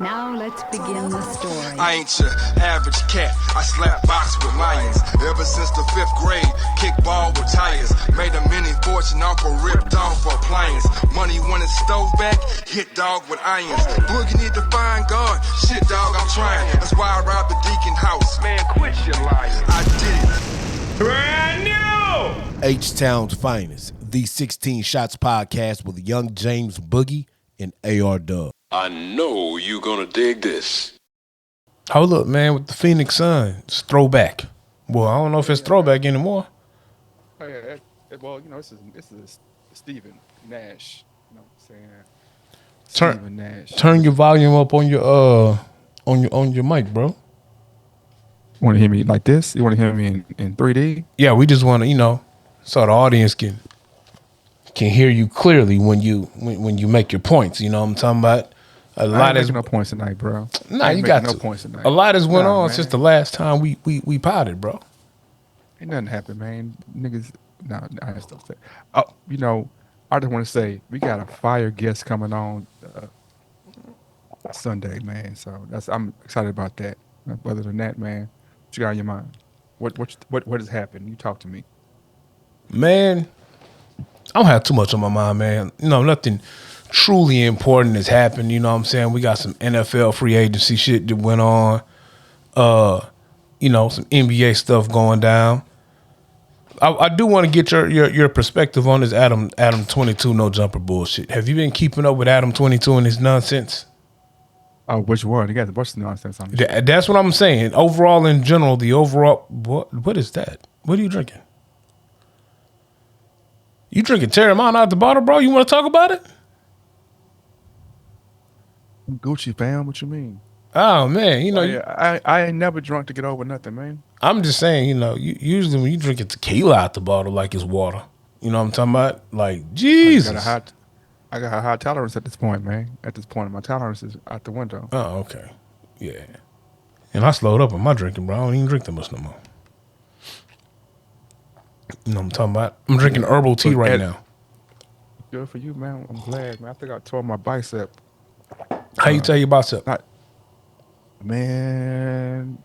Now let's begin the story. I ain't your average cat. I slap box with lions. Ever since the 5th grade, kickball with tires. Made a mini fortune off a ripped off appliance. Money when it's stove back, hit dog with irons. Boogie need to find God. Shit dog, I'm trying. That's why I robbed the Deacon house. Man, quit your lying. I did it. Brand new! H-Town's finest, the 16 Shots podcast with Young James Boogie and AR Dub. I know you gonna dig this. Hold up, man, with the Phoenix Suns. Throwback. Well, I don't know if it's throwback anymore. Oh yeah, well, you know, this is Stephen Nash. You know what I'm saying? Stephen Nash. Turn your volume up on your on your mic, bro. You want to hear me like this? You want to hear me in 3D? Yeah, we just want to, so the audience can hear you clearly when you make your points. You know what I'm talking about? A lot making no points tonight, bro. Nah, you got no to. points tonight. A lot has went on man. since the last time we potted, bro. Ain't nothing happened, man. Niggas, no, I just don't say. Oh, I just want to say we got a fire guest coming on Sunday, man. So I'm excited about that. Other than that, man, what you got on your mind? What has happened? You talk to me, man. I don't have too much on my mind, man. Nothing truly important has happened. You know what I'm saying? We got some NFL free agency shit that went on. Some NBA stuff going down. I do want to get your perspective on this Adam 22 no jumper bullshit. Have you been keeping up with Adam 22 and his nonsense? Oh, which one? You got a bunch of nonsense on this. That's what I'm saying. Overall, in general, what is that? What are you drinking? You drinking Terramana out the bottle, bro? You want to talk about it? Gucci, fam. What you mean? Oh man, I ain't never drunk to get over nothing, man. I'm just saying, usually when you drinking tequila out the bottle like it's water, you know what I'm talking about? Like Jesus, I got a high tolerance at this point, man. At this point, my tolerance is out the window. Oh, okay, yeah. And I slowed up on my drinking, bro. I don't even drink that much no more. You know what I'm talking about? I'm drinking herbal tea right now. Good for you, man. I'm glad, man. I think I tore my bicep. How you tell your bicep? Man,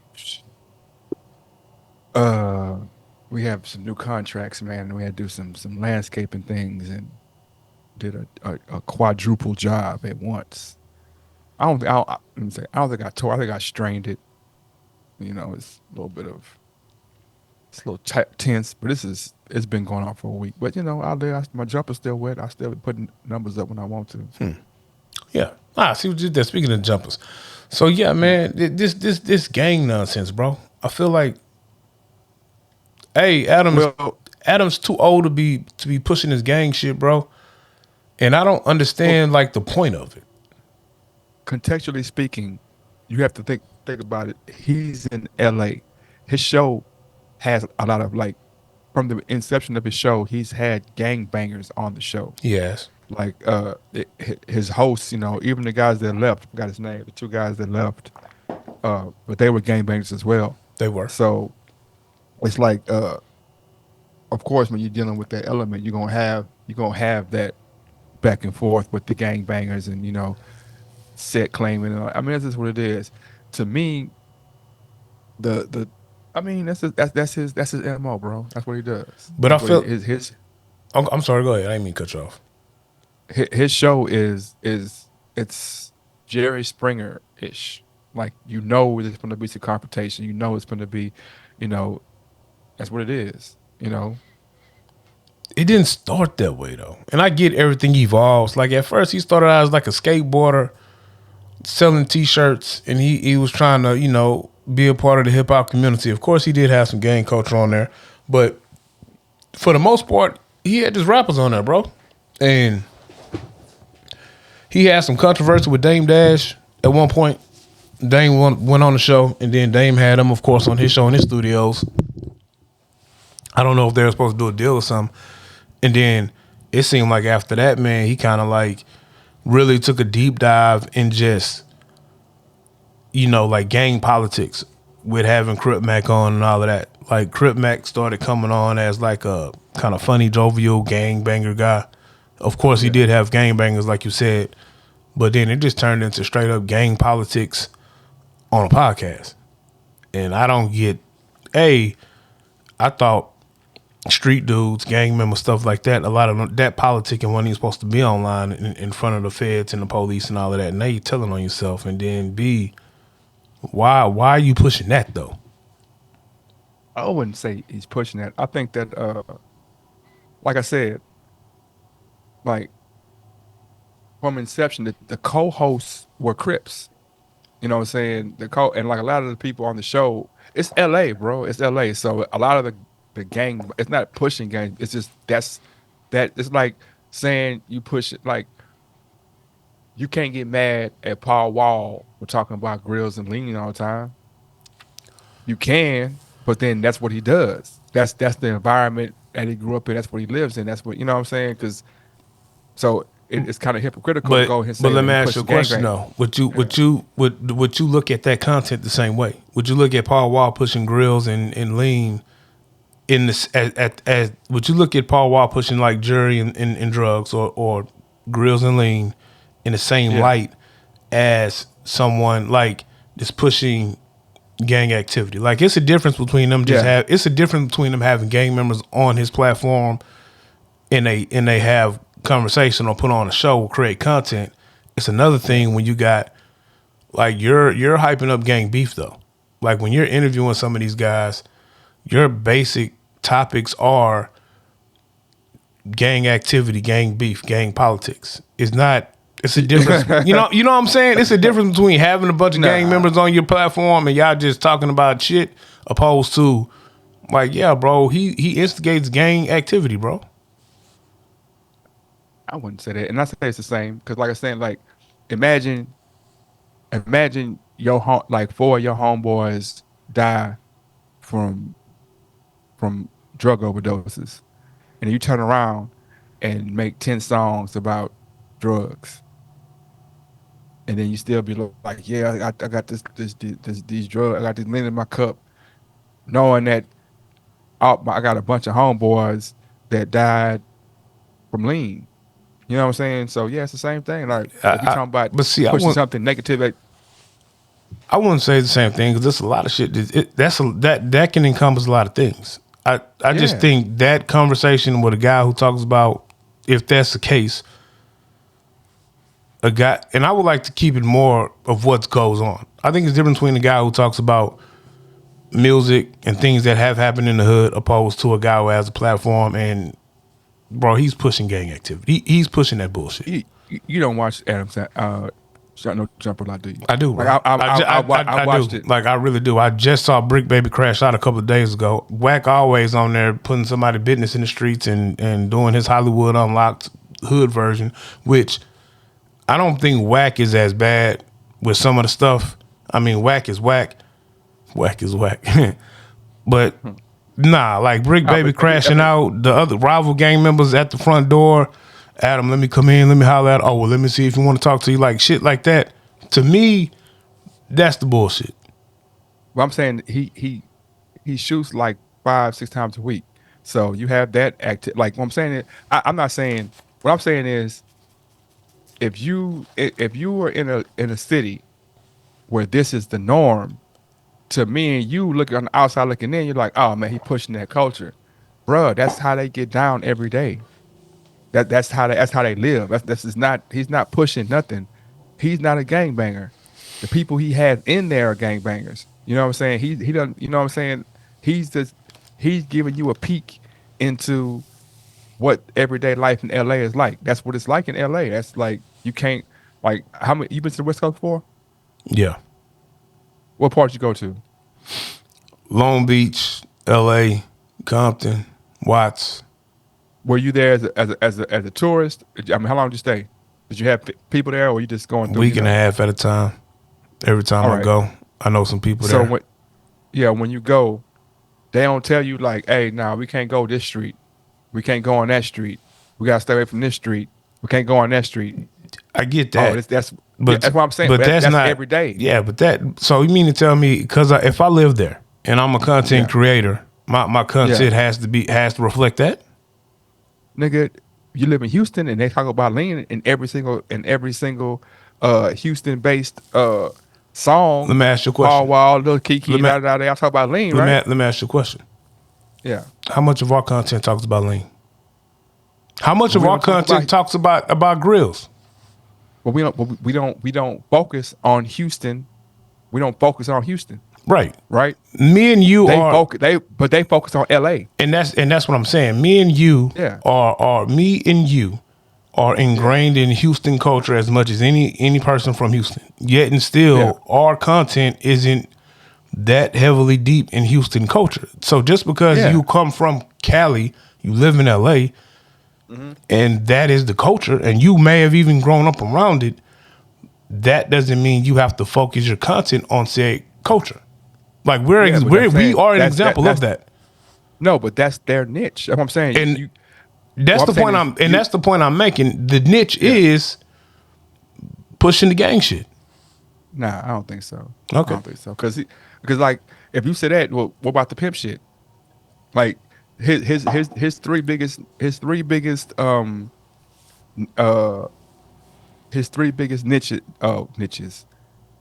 we have some new contracts, man, and we had to do some landscaping things and did a quadruple job at once. I don't think I tore. I think I strained it. It's a little bit of. It's a little tense, but it's been going on for a week. But out there, my jumper's still wet. I still be putting numbers up when I want to. Yeah. See what you did there. Speaking of jumpers, so yeah, man, this gang nonsense, bro. I feel like, hey, Adam's too old to be pushing his gang shit, bro. And I don't understand like the point of it. Contextually speaking, you have to think about it. He's in LA. His show has a lot of from the inception of his show, he's had gangbangers on the show. Yes. Like his hosts, even the guys that left, I forgot his name, the two guys that left, but they were gangbangers as well. They were. So it's like, of course, when you're dealing with that element, you're gonna have that back and forth with the gangbangers and set claiming. I mean, that's just what it is. To me, that's his MO, bro. That's what he does. But I feel his. I'm sorry. Go ahead. I didn't mean to cut you off. His show is it's Jerry Springer-ish. Like, there's going to be some confrontation. It's going to be, that's what it is. It didn't start that way though, and I get everything evolves. Like at first, he started out as like a skateboarder selling T-shirts, and he was trying to be a part of the hip hop community. Of course, he did have some gang culture on there, but for the most part, he had just rappers on there, bro, and he had some controversy with Dame Dash at one point. Dame went on the show, and then Dame had him, of course, on his show in his studios. I don't know if they were supposed to do a deal or something. And then it seemed like after that, man, he kind of like really took a deep dive in just, like gang politics with having Crip Mac on and all of that. Like Crip Mac started coming on as like a kind of funny, jovial gangbanger guy. Of course, he did have gangbangers, like you said, but then it just turned into straight up gang politics on a podcast. And I don't get, I thought street dudes, gang members, stuff like that, a lot of that politicking wasn't even supposed to be online in front of the feds and the police and all of that. And now you're telling on yourself. And then B, why are you pushing that though? I wouldn't say he's pushing that. I think that, like I said, like from inception, the co-hosts were Crips. You know what I'm saying? And like a lot of the people on the show, it's LA, bro. It's LA. So a lot of the gang, it's not pushing gang. It's just it's like saying you push it. Like you can't get mad at Paul Wall for talking about grills and leaning all the time. You can, but then that's what he does. That's the environment that he grew up in. That's what he lives in. That's what, you know what I'm saying? Because it's kind of hypocritical to go and say. But let me ask you a question though. Would you look at that content the same way? Would you look at Paul Wall pushing grills and lean in this as would you look at Paul Wall pushing like jury and drugs or grills and lean in the same light as someone like just pushing gang activity? Like it's a difference between them it's a difference between them having gang members on his platform and they have conversation or put on a show or create content. It's another thing when you got like you're hyping up gang beef though. Like when you're interviewing some of these guys, your basic topics are gang activity, gang beef, gang politics. It's a difference. you know what I'm saying? It's a difference between having a bunch of gang members on your platform and y'all just talking about shit opposed to like, yeah, bro, he instigates gang activity, bro. I wouldn't say that. And I say it's the same because like I said, like imagine your like 4 of your homeboys die from drug overdoses, and you turn around and make 10 songs about drugs, and then you still be like, yeah, I got these drugs, I got this lean in my cup, knowing that I got a bunch of homeboys that died from lean. You know what I'm saying? So yeah, it's the same thing. Like if you talking about pushing something negative. I wouldn't say the same thing because there's a lot of shit that can encompass a lot of things. I just think that conversation with a guy who talks about, if that's the case, a guy, and I would like to keep it more of what goes on. I think it's different between a guy who talks about music and things that have happened in the hood opposed to a guy who has a platform and, bro, he's pushing gang activity. He's pushing that bullshit. You don't watch Adam Shot No Jumper Lot, do you? I do. Like, I watched it. Like I really do. I just saw Brick Baby crash out a couple of days ago. Wack always on there putting somebody's business in the streets and doing his Hollywood Unlocked hood version, which I don't think Wack is as bad with some of the stuff. I mean, Wack is whack. Wack is whack. But nah, like Brick Baby crashing out, the other rival gang members at the front door. Adam, let me come in, let me holler at, oh, well, let me see if you want to talk to you, like shit like that. To me, that's the bullshit. Well, I'm saying he shoots like 5-6 times a week. So you have that like what I'm saying, I'm not saying, what I'm saying is if you were in a city where this is the norm, to me and you look on the outside looking in, you're like, oh man, he pushing that culture. Bruh, that's how they get down every day. That's how they live. He's not pushing nothing. He's not a gangbanger. The people he has in there are gangbangers. You know what I'm saying? He doesn't. You know what I'm saying? He's giving you a peek into what everyday life in LA is like. That's what it's like in LA. That's like you can't like how many you been to the West Coast before? Yeah. What part you go to? Long Beach, LA, Compton, Watts. Were you there as a tourist? I mean, how long did you stay? Did you have people there, or were you just going through? Week and a half at a time. Every time I go, I know some people there. So when you go, they don't tell you like, hey, nah, we can't go this street. We can't go on that street. We gotta stay away from this street. We can't go on that street. I get that. Oh, that's what I'm saying. But that's not every day. Yeah, but so you mean to tell me, because if I live there and I'm a content creator, my content has to reflect that? Nigga, you live in Houston and they talk about lean in every single Houston-based song. Let me ask you a Paul question. Wall, Lil Kiki, Let me- I talk about lean, Let right? me ask you a question. Yeah. How much of our content talks about lean? How much of We our don't talk content talks about grills? But we don't focus on Houston. We don't focus on Houston, Right. right? Me and you They are, focus. They focus on L.A. and that's what I'm saying. Me and you Yeah. are ingrained in Houston culture as much as any person from Houston. Yet and still, Yeah. our content isn't that heavily deep in Houston culture. So just because Yeah. you come from Cali, you live in LA, and that is the culture, and you may have even grown up around it, that doesn't mean you have to focus your content on said culture. Like Yeah, but I'm we saying are an that's- example of that. No, but that's their niche. That's what I'm saying. And That's Well, the I'm saying point is you- that's the point I'm making. The niche is pushing the gang shit. Nah, I don't think so. Okay. I don't think so. Because like if you say that, well, what about the pimp shit? Like his three biggest niches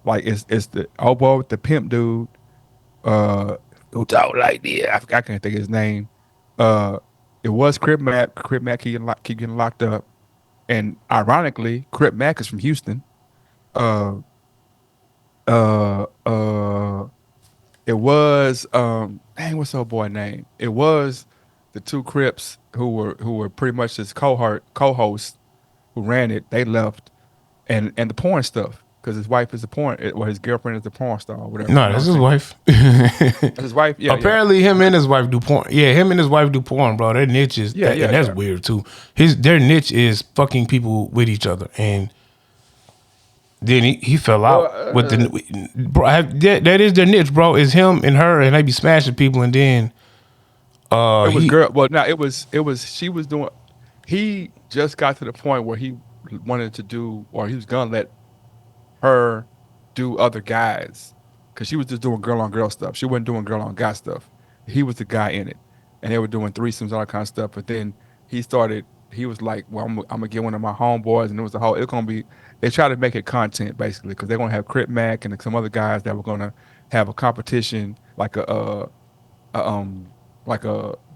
like it's the oboe, the pimp dude, who talk like that. I can't think of his name. It was Crip Mac. Crip Mac keep getting locked up, and ironically, Crip Mac is from Houston. It was dang, what's old boy name? It was the two Crips who were pretty much his co-hosts who ran it. They left, and the porn stuff because his wife is a porn, or his girlfriend is a porn star, or whatever. No, that's his wife. That's his wife. Yeah. Apparently, him and his wife do porn. Yeah, him and his wife do porn, bro. Their niche is Yeah, and that's yeah. weird too. Their niche is fucking people with each other, and then he fell out with the bro. That is their niche, bro. Is him and her, and they be smashing people, and then It was girl. Well, no, it was. She was doing. He just got to the point where he wanted to do, or he was gonna let her do other guys, because she was just doing girl on girl stuff. She wasn't doing girl on guy stuff. He was the guy in it, and they were doing threesomes, all that kind of stuff. But then he started. He was like, "Well, I'm gonna get one of my homeboys," and it was the whole. It's gonna be. They tried to make it content basically because they're gonna have Crip Mac and some other guys that were gonna have a competition like a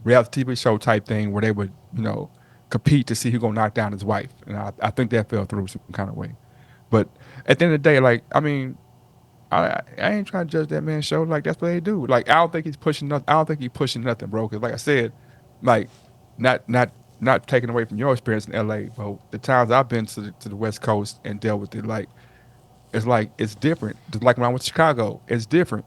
reality TV show type thing where they would, compete to see who gonna knock down his wife. And I think that fell through some kind of way. But at the end of the day, like, I mean, I ain't trying to judge that man's show. Like, that's what they do. Like, I don't think he's pushing nothing. I don't think he's pushing nothing, bro. Because like I said, like, not taking away from your experience in LA, but the times I've been to the West Coast and dealt with it, like it's different. Just like when I went to Chicago, it's different.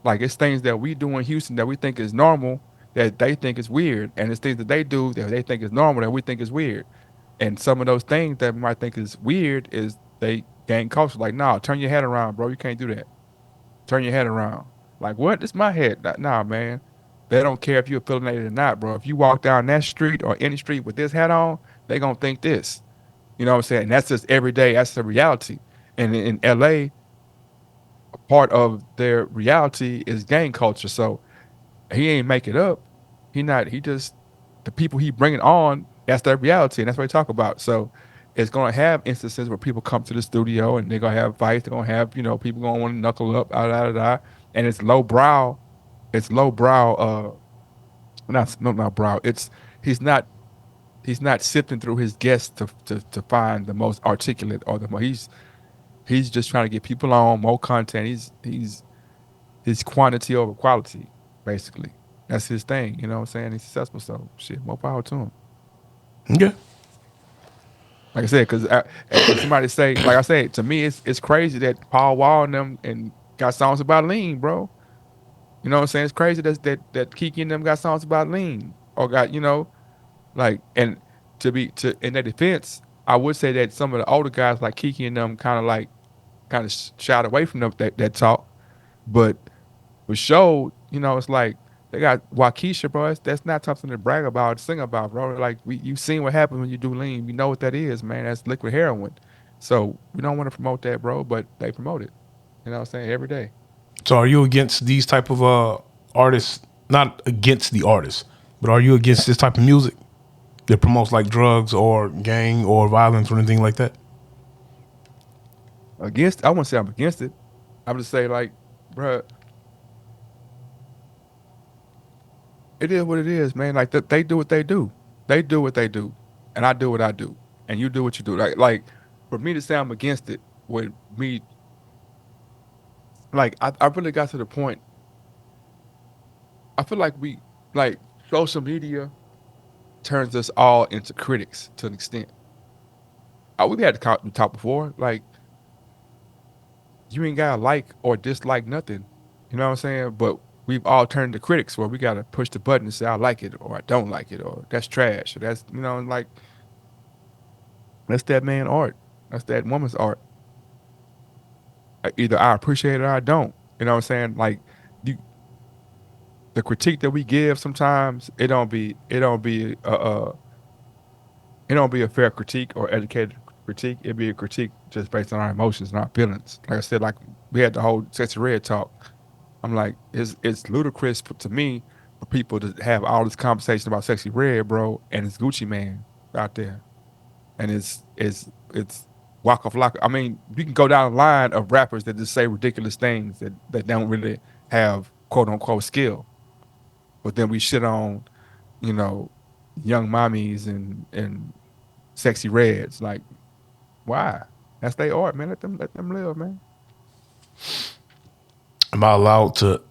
Like, it's things that we do in Houston that we think is normal that they think is weird, and it's things that they do that they think is normal that we think is weird. And some of those things that we might think is weird is they gang culture. Like, nah, turn your head around, bro. You can't do that. Turn your head around. Like, what? It's my head. Nah, man. They don't care if you're affiliated or not, bro. If you walk down that street or any street with this hat on, they gonna think this. You know what I'm saying? And that's just every day. That's the reality. And in LA, a part of their reality is gang culture. So he ain't make it up. He just, the people he bringing on, that's their reality, and that's what they talk about. So it's gonna have instances where people come to the studio and they're gonna have fights. They're gonna have, people gonna want to knuckle up, and it's low brow. It's low brow. Not brow. It's he's not sifting through his guests to find the most articulate or the most. He's just trying to get people on more content. He's quantity over quality, basically. That's his thing. You know what I'm saying? He's successful, so shit, more power to him. Yeah. Like I said, because somebody say, like I said, to me, it's crazy that Paul Wall and them and got songs about lean, bro. You know what I'm saying? It's crazy that Kiki and them got songs about lean or got, like, and in their defense, I would say that some of the older guys like Kiki and them kind of shied away from that talk, but with Show, it's like they got Waukesha, bro. That's not something to brag about, to sing about, bro. Like, you seen what happens when you do lean. You know what that is, man. That's liquid heroin. So we don't want to promote that, bro, but they promote it. You know what I'm saying? Every day. So are you against these type of artists? Not against the artists, but are you against this type of music that promotes like drugs or gang or violence or anything like that? against. I wouldn't say I'm against it. I would just say like, bruh, it is what it is, man. Like they do what they do. They do what they do, and I do what I do, and you do what you do. Like for me to say I'm against it with me, like I really got to the point. I feel like like social media turns us all into critics to an extent. We've had the talk before. Like you ain't gotta like or dislike nothing. You know what I'm saying? But we've all turned to critics where we gotta push the button and say I like it or I don't like it or that's trash or that's like that's that man art. That's that woman's art. Either I appreciate it or I don't. You know what I'm saying? Like the critique that we give sometimes it don't be a fair critique or educated critique. It'd be a critique just based on our emotions and our feelings. Like I said, like we had the whole Sexy Red talk. I'm like, it's ludicrous to me for people to have all this conversation about Sexy Red, bro, and it's Gucci Mane out there, and it's Waka Flocka. I mean, you can go down a line of rappers that just say ridiculous things that don't really have quote unquote skill, but then we shit on, young mommies and Sexy Reds. Like, why? That's their art, man. Let them live, man. Am I allowed to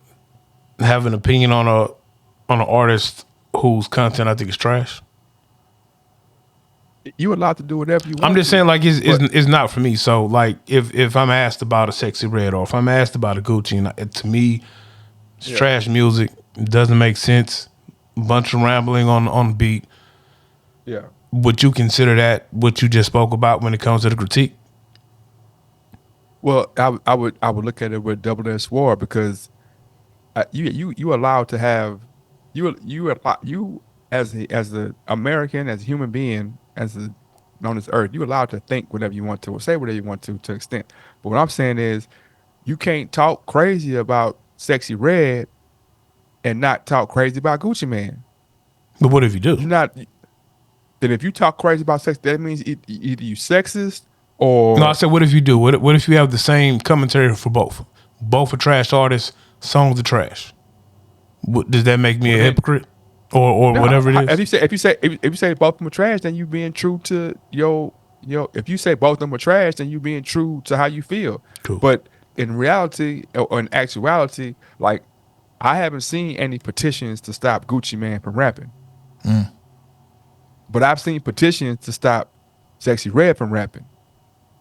have an opinion on an artist whose content I think is trash? You allowed to do whatever you want. I'm just saying, like, it's not for me. So, like, if I'm asked about a Sexy Red or if I'm asked about a Gucci, and to me, it's trash music. It doesn't make sense. Bunch of rambling on the beat. Yeah. Would you consider that what you just spoke about when it comes to the critique? Well, I would look at it with double-edged sword because you allowed to have you as a American, as a human being, on this earth, you allowed to think whatever you want to or say whatever you want to an extent. But what I'm saying is, you can't talk crazy about Sexy Red and not talk crazy about Gucci Mane. But what if you do? Then if you talk crazy about sex, that means either you sexist or... No, I said, what if you do? What if you have the same commentary for both? Both are trash artists, songs are trash. Does that make me a hypocrite? Or no, whatever it is? If you say both of them are trash, then you being true to your if you say both of them are trash, then you being true to how you feel. Cool. But in reality, or in actuality, like, I haven't seen any petitions to stop Gucci Mane from rapping. But I've seen petitions to stop Sexy Red from rapping.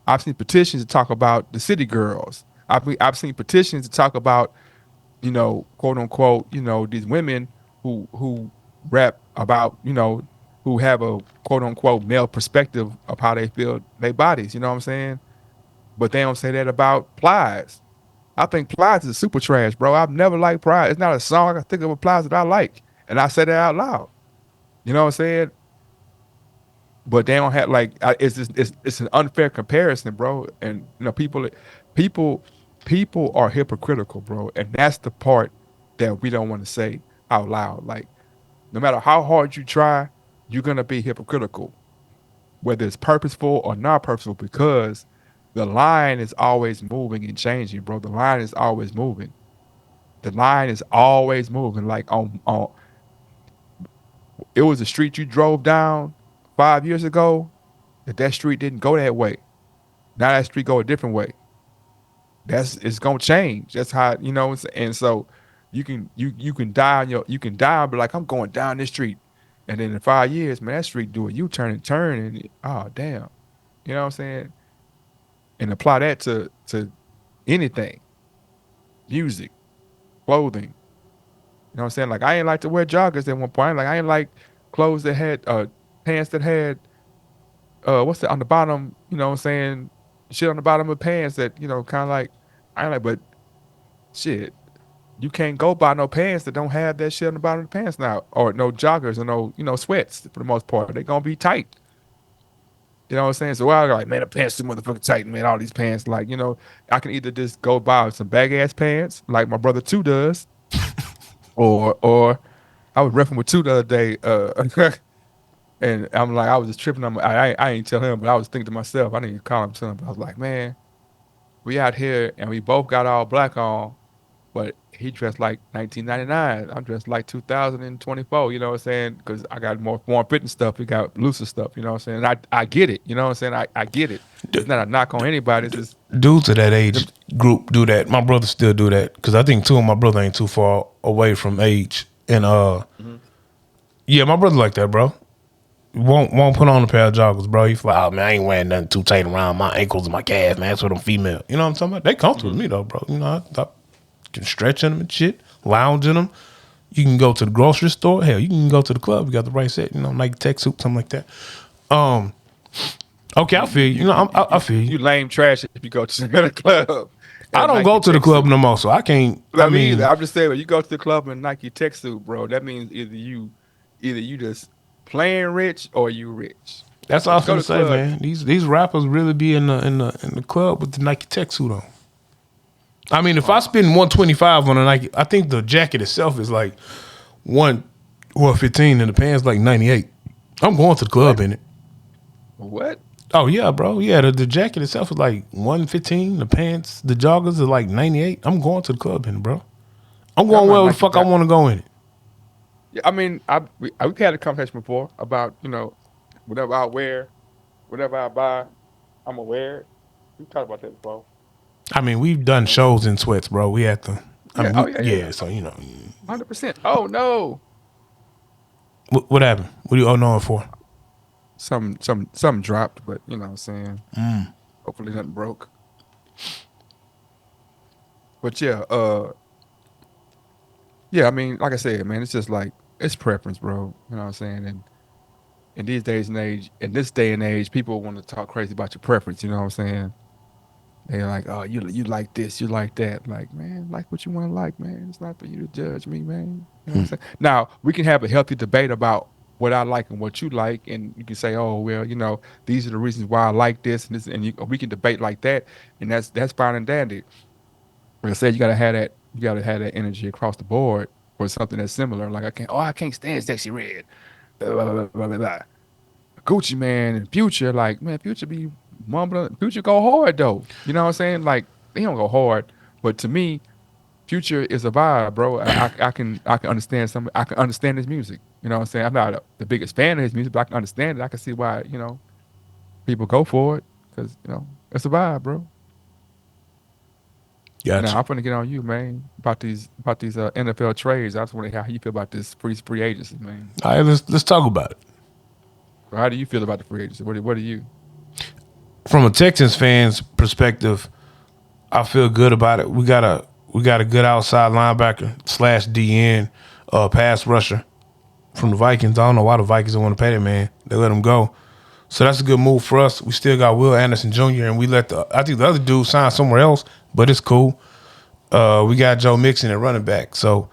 I've seen petitions to talk about the City Girls. I've seen petitions to talk about, quote unquote, these women who rap about, who have a quote unquote male perspective of how they feel their bodies. You know what I'm saying? But they don't say that about Plies. I think Plies is super trash, bro. I've never liked Plies. It's not a song I can think of a Plies that I like, and I say that out loud. You know what I'm saying? But they don't have it's an unfair comparison, bro. And people are hypocritical, bro. And that's the part that we don't want to say out loud. Like, no matter how hard you try, you're gonna be hypocritical, whether it's purposeful or not purposeful, because the line is always moving and changing, bro. The line is always moving. The line is always moving. Like on it was a street you drove down 5 years ago, that street didn't go that way. Now that street go a different way. It's gonna change. That's how, and so you can die and be like, I'm going down this street. And then in 5 years, man, that street do a U-turn and turn and oh damn. You know what I'm saying? And apply that to anything. Music, clothing. You know what I'm saying? Like, I ain't like to wear joggers at one point. Like, I ain't like clothes that had pants that had what's that on the bottom, you know what I'm saying, shit on the bottom of pants that, kind of like, I ain't like, but shit, you can't go buy no pants that don't have that shit on the bottom of the pants now, or no joggers or no, sweats for the most part. They're gonna be tight. You know what I'm saying? So I was like, man, the pants too motherfucking tight, man. All these pants, like, I can either just go buy some bag ass pants, like my brother Two does, or I was riffing with Two the other day, and I'm like, I was just tripping. I ain't tell him, but I was thinking to myself, I didn't call him, tell him, but I was like, man, we out here and we both got all black on, but he dressed like 1999. I'm dressed like 2024. You know what I'm saying? Because I got more form-fitting stuff. He got looser stuff. You know what I'm saying? I get it. You know what I'm saying? I get it. It's not a knock on anybody. It's just Dudes of that age group do that. My brother still do that because I think two of my brother ain't too far away from age. And yeah, my brother like that, bro. Won't put on a pair of joggers, bro. He's like, oh man, I ain't wearing nothing too tight around my ankles and my calves, man. That's what I'm female. You know what I'm talking about? They comfortable with me though, bro. You know, I can stretch in them and shit, lounge in them. You can go to the grocery store. Hell, you can go to the club. You got the right set, you know, Nike Tech suit, something like that. Okay, I feel you. You know, I feel you. you lame trash if you go to the club. I don't go to the club no more, so I can't. I mean, either. I'm just saying, when you go to the club in Nike Tech suit, bro, that means either you just playing rich or you rich. that's all I was Go gonna to say, club. man. These rappers really be in the club with the Nike Tech suit on. I mean, if I spend $125 on a Nike, I think the jacket itself is like $115 and the pants like $98. I'm going to the club in it. What? Oh yeah, bro. Yeah, the jacket itself is like $115. The pants, the joggers are like $98. I'm going to the club in it, bro. I'm going I'm not wherever the Nike fuck I Tech. want to go in it. Yeah, I mean, we've had a conversation before about, whatever I wear, whatever I buy, I'm gonna wear it. We talked about that before. I mean, we've done shows in sweats, bro. We had to. I mean, Yeah. Yeah. So you know, 100%. Oh no, what happened? What are you knowing for? something dropped, but you know what I'm saying. Hopefully nothing broke. But yeah, I mean, like I said, man, it's just like it's preference, bro. You know what I'm saying? And in these days and age, in this day and age, people want to talk crazy about your preference. You know what I'm saying? They're like, oh, you like this, you like that. Like, man, like what you want to like, man. It's not for you to judge me, man. You know what I'm saying? Now, we can have a healthy debate about what I like and what you like, and you can say, oh, well, these are the reasons why I like this, and this, and we can debate like that, and that's fine and dandy. Like I said, you gotta have that energy across the board for something that's similar. Like I can't stand Sexy Red. Blah, blah, blah, blah, blah, blah. Gucci Man and Future, like, man, Future be mumbling. Future go hard though. You know what I'm saying? Like, he don't go hard, but to me, Future is a vibe, bro. I can understand I can understand his music. You know what I'm saying? I'm not the biggest fan of his music, but I can understand it. I can see why people go for it because it's a vibe, bro. Gotcha. Now I'm gonna get on you, man, about these NFL trades. I just want to hear how you feel about this free agency, man. All right, let's talk about it. How do you feel about the free agency? What do you? From a Texans fan's perspective, I feel good about it. We got a good outside linebacker / DN pass rusher from the Vikings. I don't know why the Vikings don't want to pay that man. They let him go. So that's a good move for us. We still got Will Anderson Jr. and we let I think the other dude sign somewhere else, but it's cool. We got Joe Mixon at running back. So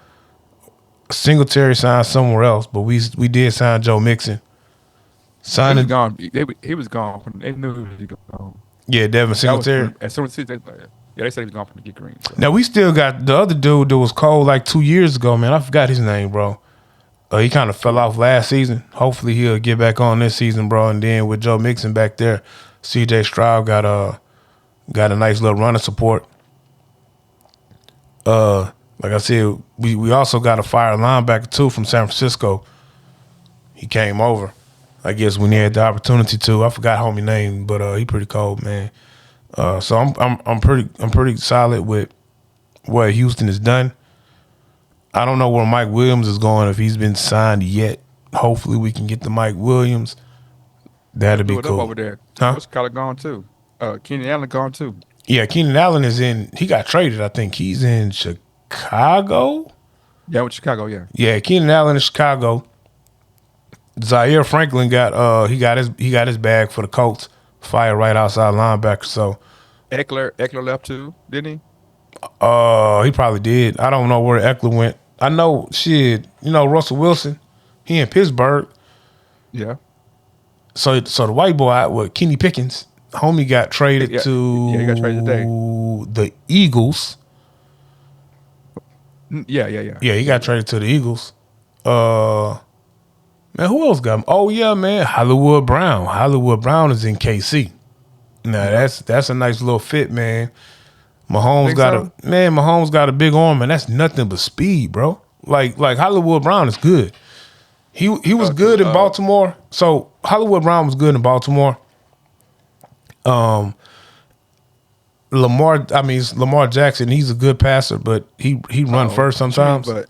Singletary signed somewhere else, but we did sign Joe Mixon. He Signing was gone. He was gone. They knew he was gone. Yeah, Devin Singletary. As soon as they said he was gone from the Get Green. So. Now we still got the other dude that was cold like 2 years ago, man. I forgot his name, bro. He kind of fell off last season. Hopefully he'll get back on this season, bro. And then with Joe Mixon back there, CJ Stroud got a nice little running support. Like I said, we also got a fire linebacker too from San Francisco. He came over, I guess, when he had the opportunity to. I forgot homie name, but he pretty cold, man. So I'm pretty solid with what Houston has done. I don't know where Mike Williams is going, if he's been signed yet. Hopefully we can get the Mike Williams. That'd be cool. Up over there. Huh? What's Kyler gone too? Keenan Allen gone too. Yeah, Keenan Allen he got traded, I think. He's in Chicago? Yeah, with Chicago, yeah. Yeah, Keenan Allen in Chicago. Zaire Franklin got his bag for the Colts. Fire right outside linebacker. So Eckler left too, didn't he? He probably did. I don't know where Eckler went. I know Russell Wilson, he in Pittsburgh. Yeah. So the white boy out with Kenny Pickens, homie got traded to he got traded today. The Eagles. Yeah. Yeah, he got traded to the Eagles. Man, who else got him? Oh yeah, man, Hollywood Brown. Hollywood Brown is in KC. Now that's a nice little fit, man. Mahomes Think Mahomes got a big arm, and that's nothing but speed, bro. Like Hollywood Brown is good. He was good in Baltimore. So Hollywood Brown was good in Baltimore. Lamar Jackson, he's a good passer, but he run first sometimes. But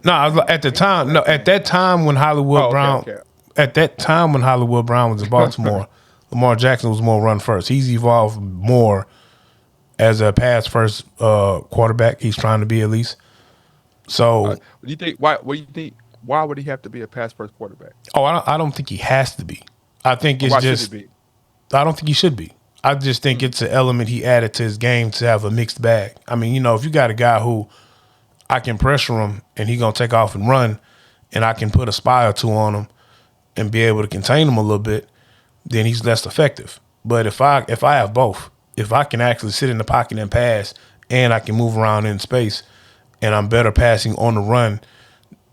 At that time when Hollywood Brown, at that time when Hollywood Brown was in Baltimore, Lamar Jackson was more run first. He's evolved more as a pass first quarterback. He's trying to be at least. So, do you think why? What do you think? Why would he have to be a pass first quarterback? Oh, I don't think he has to be. I think it's Why just. should he be? I don't think he should be. I just think it's an element he added to his game to have a mixed bag. I mean, if you got a guy who I can pressure him and he gonna take off and run, and I can put a spy or two on him and be able to contain him a little bit, then he's less effective. But if I have both, if I can actually sit in the pocket and pass, and I can move around in space, and I'm better passing on the run,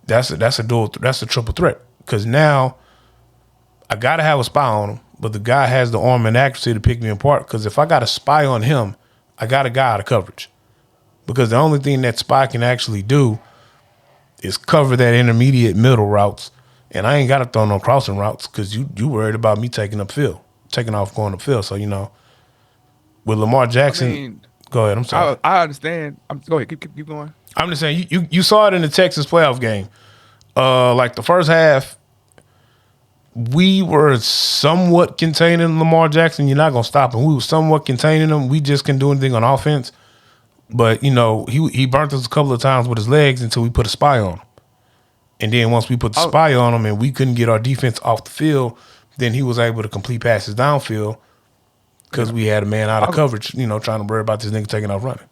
that's a triple threat. Because now I gotta have a spy on him, but the guy has the arm and accuracy to pick me apart. Because if I got a spy on him, I got a guy out of coverage. Because the only thing that spy can actually do is cover that intermediate middle routes, and I ain't got to throw no crossing routes because you worried about me taking off going upfield. So with Lamar Jackson, go ahead. I'm sorry. I understand. Go ahead. Keep going. I'm just saying you saw it in the Texas playoff game. Like the first half, we were somewhat containing Lamar Jackson. You're not gonna stop him. We were somewhat containing him. We just couldn't do anything on offense. But he burnt us a couple of times with his legs until we put a spy on him. And then once we put the spy on him and we couldn't get our defense off the field, then he was able to complete passes downfield because we had a man out of coverage, trying to worry about this nigga taking off running.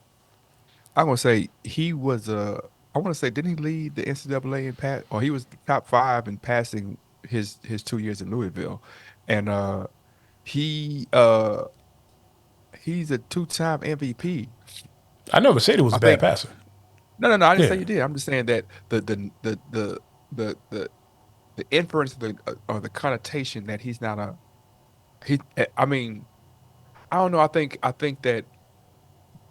I'm gonna say he was I want to say, didn't he lead the NCAA in pass? Or he was top 5 in passing his 2 years in Louisville, and he's a 2-time MVP. I never said he was a bad passer. No. I didn't say you did. I'm just saying that the inference or the connotation that he's not I mean, I don't know. I think that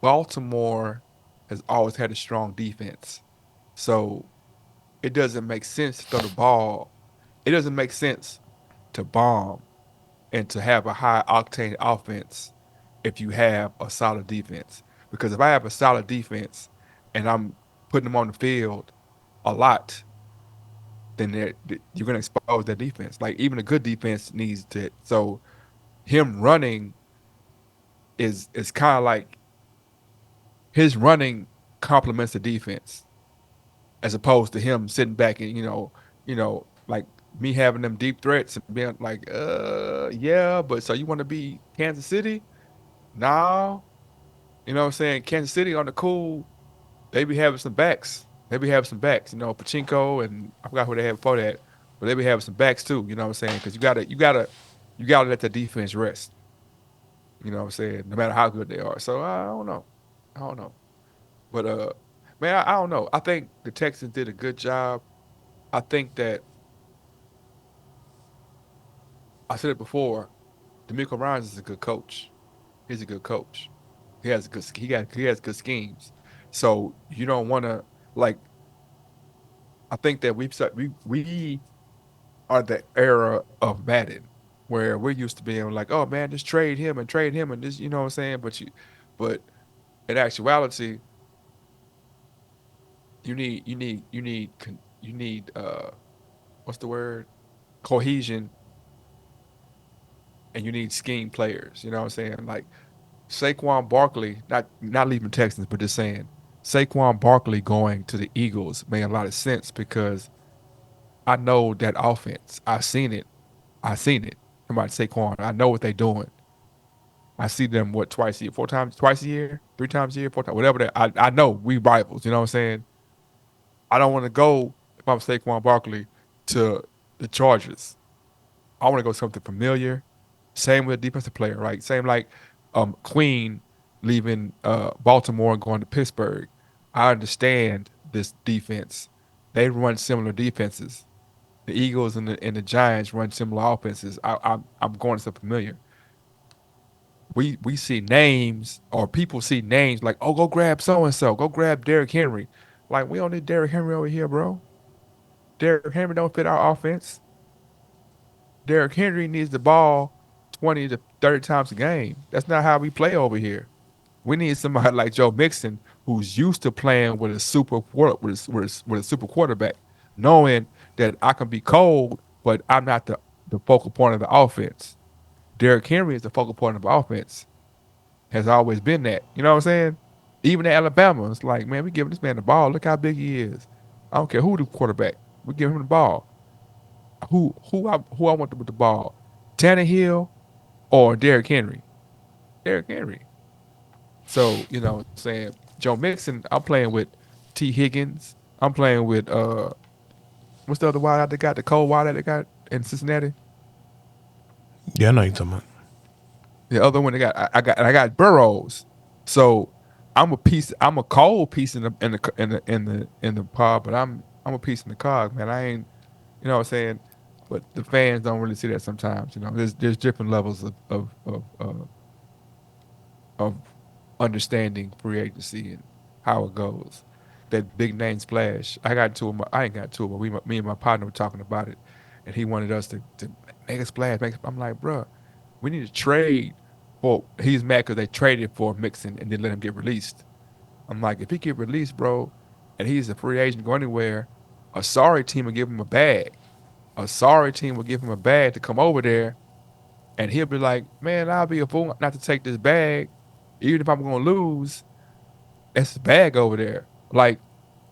Baltimore has always had a strong defense, so it doesn't make sense to throw the ball. It doesn't make sense to bomb and to have a high octane offense if you have a solid defense. Because if I have a solid defense and I'm putting them on the field a lot, then you're going to expose that defense. Like, even a good defense needs to. So him running is kind of like his running complements the defense, as opposed to him sitting back and like me having them deep threats and being like, yeah, but so you want to be Kansas City? No. You know what I'm saying? Kansas City on the cool, they be having some backs. Pachinko, and I forgot who they had before that, but they be having some backs too. You know what I'm saying? Because you gotta let the defense rest. You know what I'm saying? No matter how good they are. So I don't know. But man, I don't know. I think the Texans did a good job. I think that I said it before. DeMeco Ryans is a good coach. He's a good coach. He has good schemes. So you don't want to I think that we are the era of Madden, where we're used to being like, oh man, just trade him and this, you know what I'm saying? But in actuality, you need what's the word? Cohesion, and you need scheme players. You know what I'm saying? Like Saquon Barkley, not leaving Texans, but just saying Saquon Barkley going to the Eagles made a lot of sense because I know that offense. I seen it. Somebody Saquon. I know what they're doing. I see them twice a year, 3 times a year, 4 times, whatever that. I know we rivals. You know what I'm saying? I don't want to go, if I'm Saquon Barkley, to the Chargers. I want to go something familiar. Same with a defensive player, right? Same like Queen leaving Baltimore and going to Pittsburgh. I understand this defense. They run similar defenses. The Eagles and the Giants run similar offenses. I'm going to something familiar. we see names or people see names like, oh, go grab so and so, go grab Derrick Henry. Like, we don't need Derrick Henry over here, bro. Derrick Henry don't fit our offense. Derrick Henry needs the ball 20 to 30 times a game. That's not how we play over here. We need somebody like Joe Mixon who's used to playing with a super quarterback, knowing that I can be cold, but I'm not the focal point of the offense. Derrick Henry is the focal point of the offense. Has always been that. You know what I'm saying? Even at Alabama, it's like, man, we giving this man the ball. Look how big he is. I don't care who the quarterback. We give him the ball. Who I want with the ball? Tannehill or Derrick Henry? Derrick Henry. So, you know, saying Joe Mixon, I'm playing with T. Higgins. I'm playing with what's the other wideout they got? The cold wideout they got in Cincinnati. Yeah, I know you're talking about. The other one they got, I got Burrows. So I'm a cold piece in the pod, but I'm a piece in the cog, man. I ain't, you know what I'm saying? But the fans don't really see that sometimes. You know, there's different levels of understanding free agency and how it goes. That big name splash. I ain't got to it, but me and my partner were talking about it, and he wanted us to make a splash. I'm like, bro, we need to trade for. He's mad because they traded for Mixon and then let him get released. I'm like, if he get released, bro, and he's a free agent go anywhere, a sorry team will give him a bag. A sorry team will give him a bag to come over there, and he'll be like, man, I'll be a fool not to take this bag, even if I'm going to lose. That's a bag over there. Like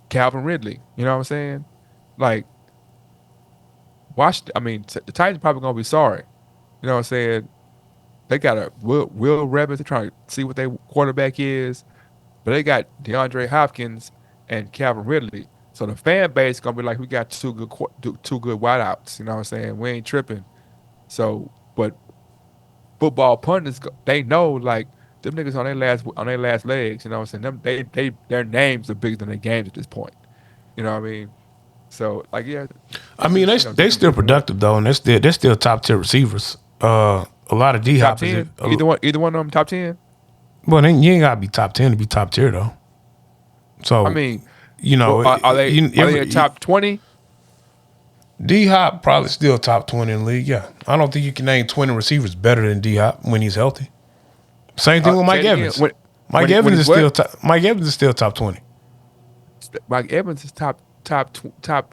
Calvin Ridley, you know what I'm saying? Like, the Titans probably going to be sorry. You know what I'm saying? They got a Will Levis. They're trying to see what their quarterback is, but they got DeAndre Hopkins and Calvin Ridley. So the fan base is gonna be like, we got two good wideouts. You know what I'm saying? We ain't tripping. So, but football pundits, they know like them niggas on their last legs. You know what I'm saying? Their names are bigger than their games at this point. You know what I mean? So like, yeah. I mean, they still productive though, and they're still top tier receivers. A lot of D Hop is either one of them top 10. Well, then you ain't gotta be top 10 to be top tier though. So I mean, you know, are they in top 20? D Hop probably still top 20 in the league. Yeah, I don't think you can name 20 receivers better than D Hop when he's healthy. Same thing with Mike Evans. Mike Evans is still top 20. Mike Evans is top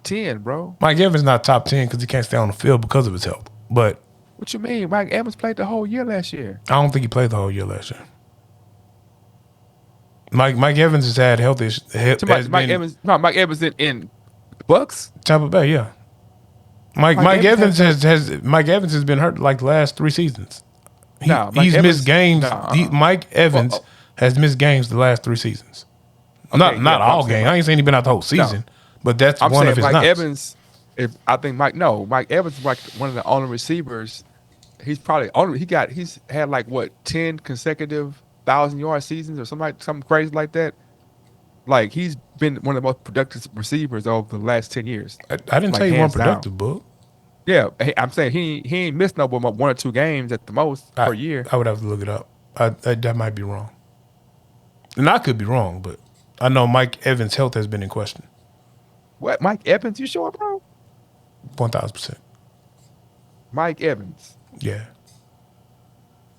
10, bro. Mike Evans not top 10 because he can't stay on the field because of his health. But what you mean? Mike Evans played the whole year last year. I don't think he played the whole year last year. Mike Evans has had health issues. Mike Evans in Bucks? Tampa Bay, yeah. Mike Evans has been hurt like the last 3 seasons. He's missed games. Mike Evans has missed games the last 3 seasons. Okay, not all games. I ain't saying he's been out the whole season, but that's one of his Mike knocks. Evans. Mike Evans is like one of the only receivers. He's probably only he's had like 10 consecutive 1,000-yard seasons or something crazy like that. Like he's been one of the most productive receivers over the last 10 years. I didn't say he wasn't productive, Book. Yeah, I'm saying he ain't missed no but 1 or 2 games at the most per year. I would have to look it up. That might be wrong, and I could be wrong, but I know Mike Evans' health has been in question. What, Mike Evans? You sure, bro? 1,000%. Mike Evans. Yeah.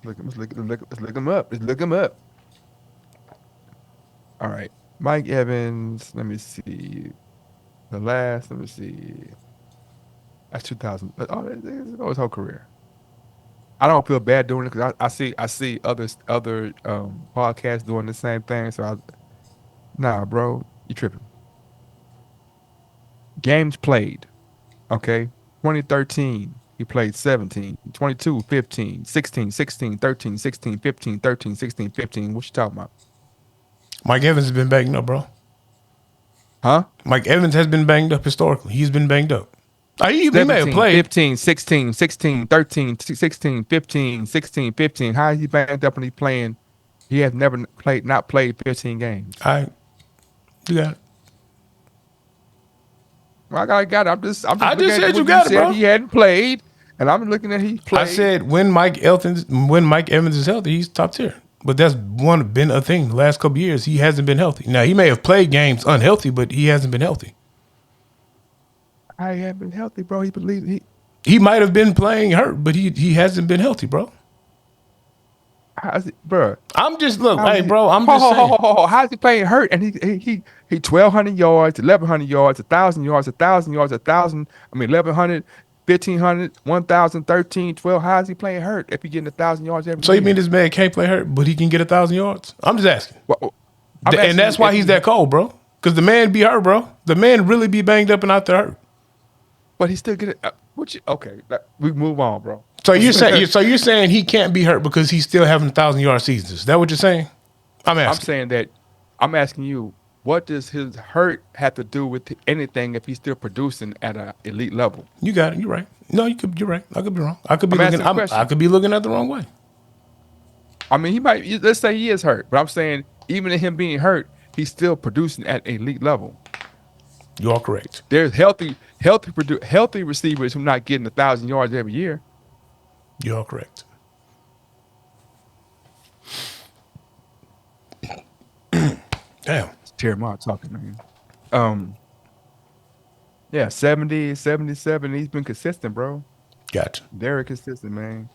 Let's look him up. Let's look him up. All right. Mike Evans. Let me see. Let me see. That's 2000. Oh, that's his whole career. I don't feel bad doing it because I see other podcasts doing the same thing. So nah, bro, you tripping. Games played. Okay. 2013. He played 17, 22, 15, 16, 16, 13, 16, 15, 13, 16, 15. What you talking about? Mike Evans has been banged up, bro. Huh? Mike Evans has been banged up historically. He's been banged up. He may have played. 15, 16, 16, 13, 16, 15, 16, 15. How is he banged up when he's playing? He has never not played 15 games. You got it. Well, I got it. I just said you got it, bro. He hadn't played, and And I'm looking at he played. I said when Mike Evans is healthy, he's top tier. But that's been a thing the last couple of years. He hasn't been healthy. Now he may have played games unhealthy, but he hasn't been healthy. I haven't been healthy, bro. He might have been playing hurt, but he hasn't been healthy, bro. How's it, bro? I'm just saying. How's he playing hurt? And he 1,200 yards, 1,100 yards, 1,000 yards, 1,000 yards, 1,000. 1,100, 1,500, 1,000, 13, 12. How's he playing hurt if he getting 1,000 yards every? So you mean this man can't play hurt, but he can get 1,000 yards? I'm just asking. And that's why he's that cold, bro. Because the man be hurt, bro. The man really be banged up and out there hurt. But he still get it. Okay, we move on, bro. So you're saying he can't be hurt because he's still having 1,000-yard seasons. Is that what you're saying? I'm saying that. I'm asking you, what does his hurt have to do with anything if he's still producing at an elite level? You got it. You're right. No, you're right. I could be wrong. I could be looking at the wrong way. I mean, he might. Let's say he is hurt, but I'm saying even in him being hurt, he's still producing at an elite level. You are correct. There's healthy receivers who are not getting 1,000 yards every year. You are correct. Damn. It's Terry Mark talking, man. Yeah, 70, 77. He's been consistent, bro. Gotcha. Very consistent, man.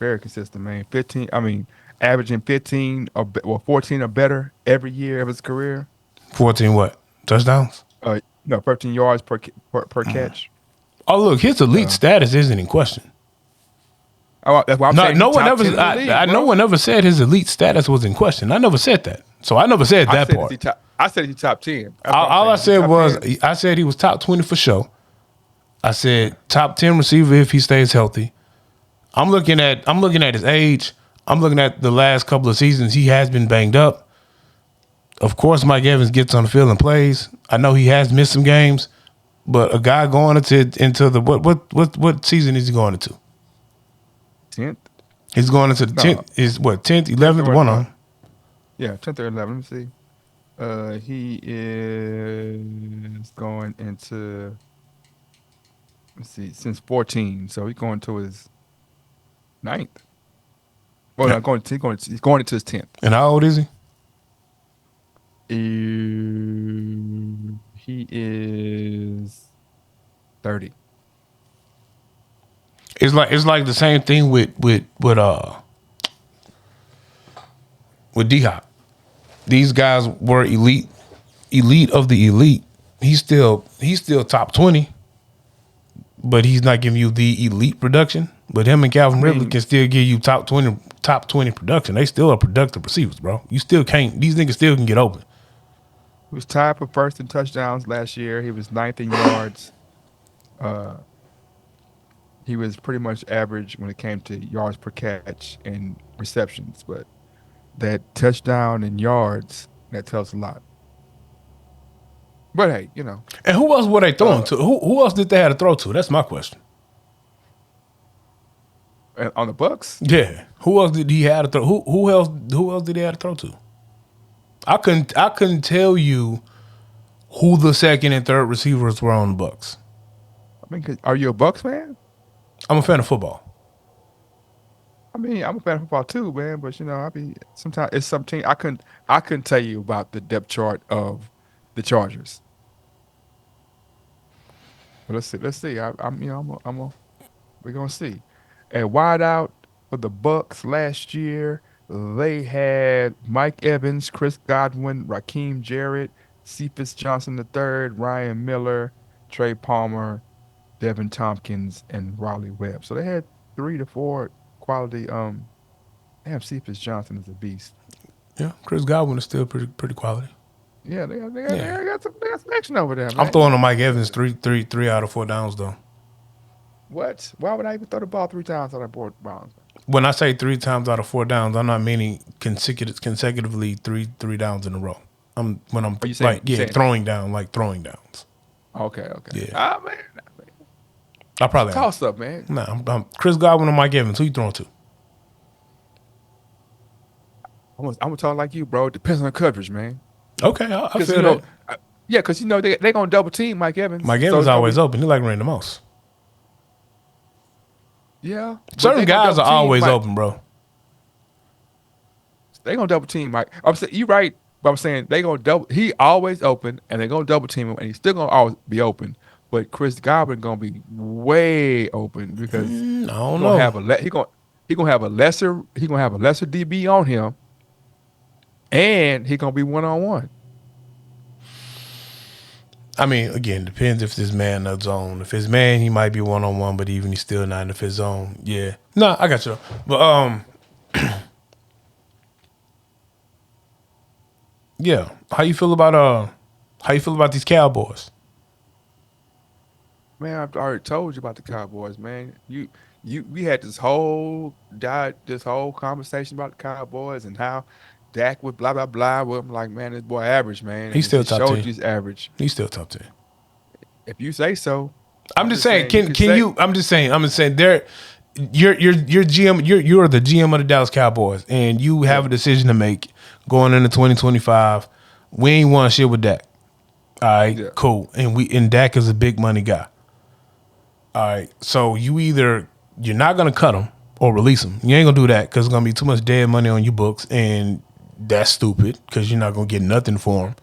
Very consistent, man. 15. I mean, averaging 15 or 14 or better every year of his career. 14 what? Touchdowns? No, 13 yards per catch. Oh, look, his elite status isn't in question. Oh, that's why I'm saying no one ever said his elite status was in question. I never said that. So I never said that part. I said he's top 10. All I said was 10. I said he was top 20 for sure. I said top 10 receiver if he stays healthy. I'm looking at his age. I'm looking at the last couple of seasons. He has been banged up. Of course, Mike Evans gets on the field and plays. I know he has missed some games, but a guy going into the what season is he going into? 10th. He's going into the 10th. Is what 10th, 11th, one on? Yeah, 10th or 11th. Let me see. He is going into. Let's see, since 14, so he's going to his 9th. Well, he's going into his 10th. And how old is he? He is 30. It's like the same thing with D-Hop. These guys were elite of the elite. He's still top 20, but he's not giving you the elite production. But him and Calvin Ridley can still give you top 20 production. They still are productive receivers, bro. You still can't. These niggas still can get open. He was tied for first in touchdowns last year. He was 9th in yards. He was pretty much average when it came to yards per catch and receptions. But that touchdown and yards, that tells a lot. But hey, you know. And who else were they throwing to? Who else did they have to throw to? That's my question. On the Bucks? Yeah. Who else did he have to throw? Who else did he have to throw to? I couldn't tell you who the second and third receivers were on the Bucks. I mean, are you a Bucks fan? I'm a fan of football. I mean, I'm a fan of football too, man. But you know, sometimes it's something I couldn't tell you about the depth chart of the Chargers. But let's see. We're gonna see. At wideout for the Bucks last year, they had Mike Evans, Chris Godwin, Raheem Jarrett, Cephas Johnson III, Ryan Miller, Trey Palmer, Devin Tompkins, and Raleigh Webb. So they had 3 to 4 quality. Damn, Cephas Johnson is a beast. Yeah, Chris Godwin is still pretty quality. Yeah, they got some action over there, man. I'm throwing to Mike Evans 3 out of 4 downs though. What? Why would I even throw the ball 3 times on that board bounds? When I say 3 times out of 4 downs, I'm not meaning consecutively three downs in a row. Throwing downs. Okay. Yeah. Man. I probably toss up, man. Nah, I'm Chris Godwin or Mike Evans. Who you throwing to? I'm gonna talk like you, bro. It depends on the coverage, man. Okay, I feel that. Yeah, because you know they're gonna double team Mike Evans. Mike Evans always open. He like Randy Moss. Yeah. but Certain they gonna guys are double team always Mike. open, bro. They gonna double team Mike. I'm saying you right, but I'm saying they gonna double. He always open, and they gonna double team him, and he's still gonna always be open. But Chris Godwin gonna be way open because I don't he gonna have know. he gonna have a lesser DB on him, and he gonna be 1-on-1. I mean, again, depends if this man in the zone. If it's man, he might be 1-on-1, but even he's still not in his zone. Yeah. No, I got you. But yeah. How you feel about these Cowboys? Man, I've already told you about the Cowboys, man. We had this whole conversation about the Cowboys and how Dak would blah blah blah. Well, I'm like, man, this boy average, man. He's And still it top showed 10. you he's average. He's still top 10. If you say so. I'm just saying, can say- you? I'm just saying there. You're GM. You're the GM of the Dallas Cowboys, and you have a decision to make going into 2025. We ain't won shit with Dak. All right, Yeah. cool. And Dak is a big money guy. All right, so you're not gonna cut him or release him. You ain't gonna do that because it's gonna be too much dead money on your books, and that's stupid because you're not gonna get nothing for him.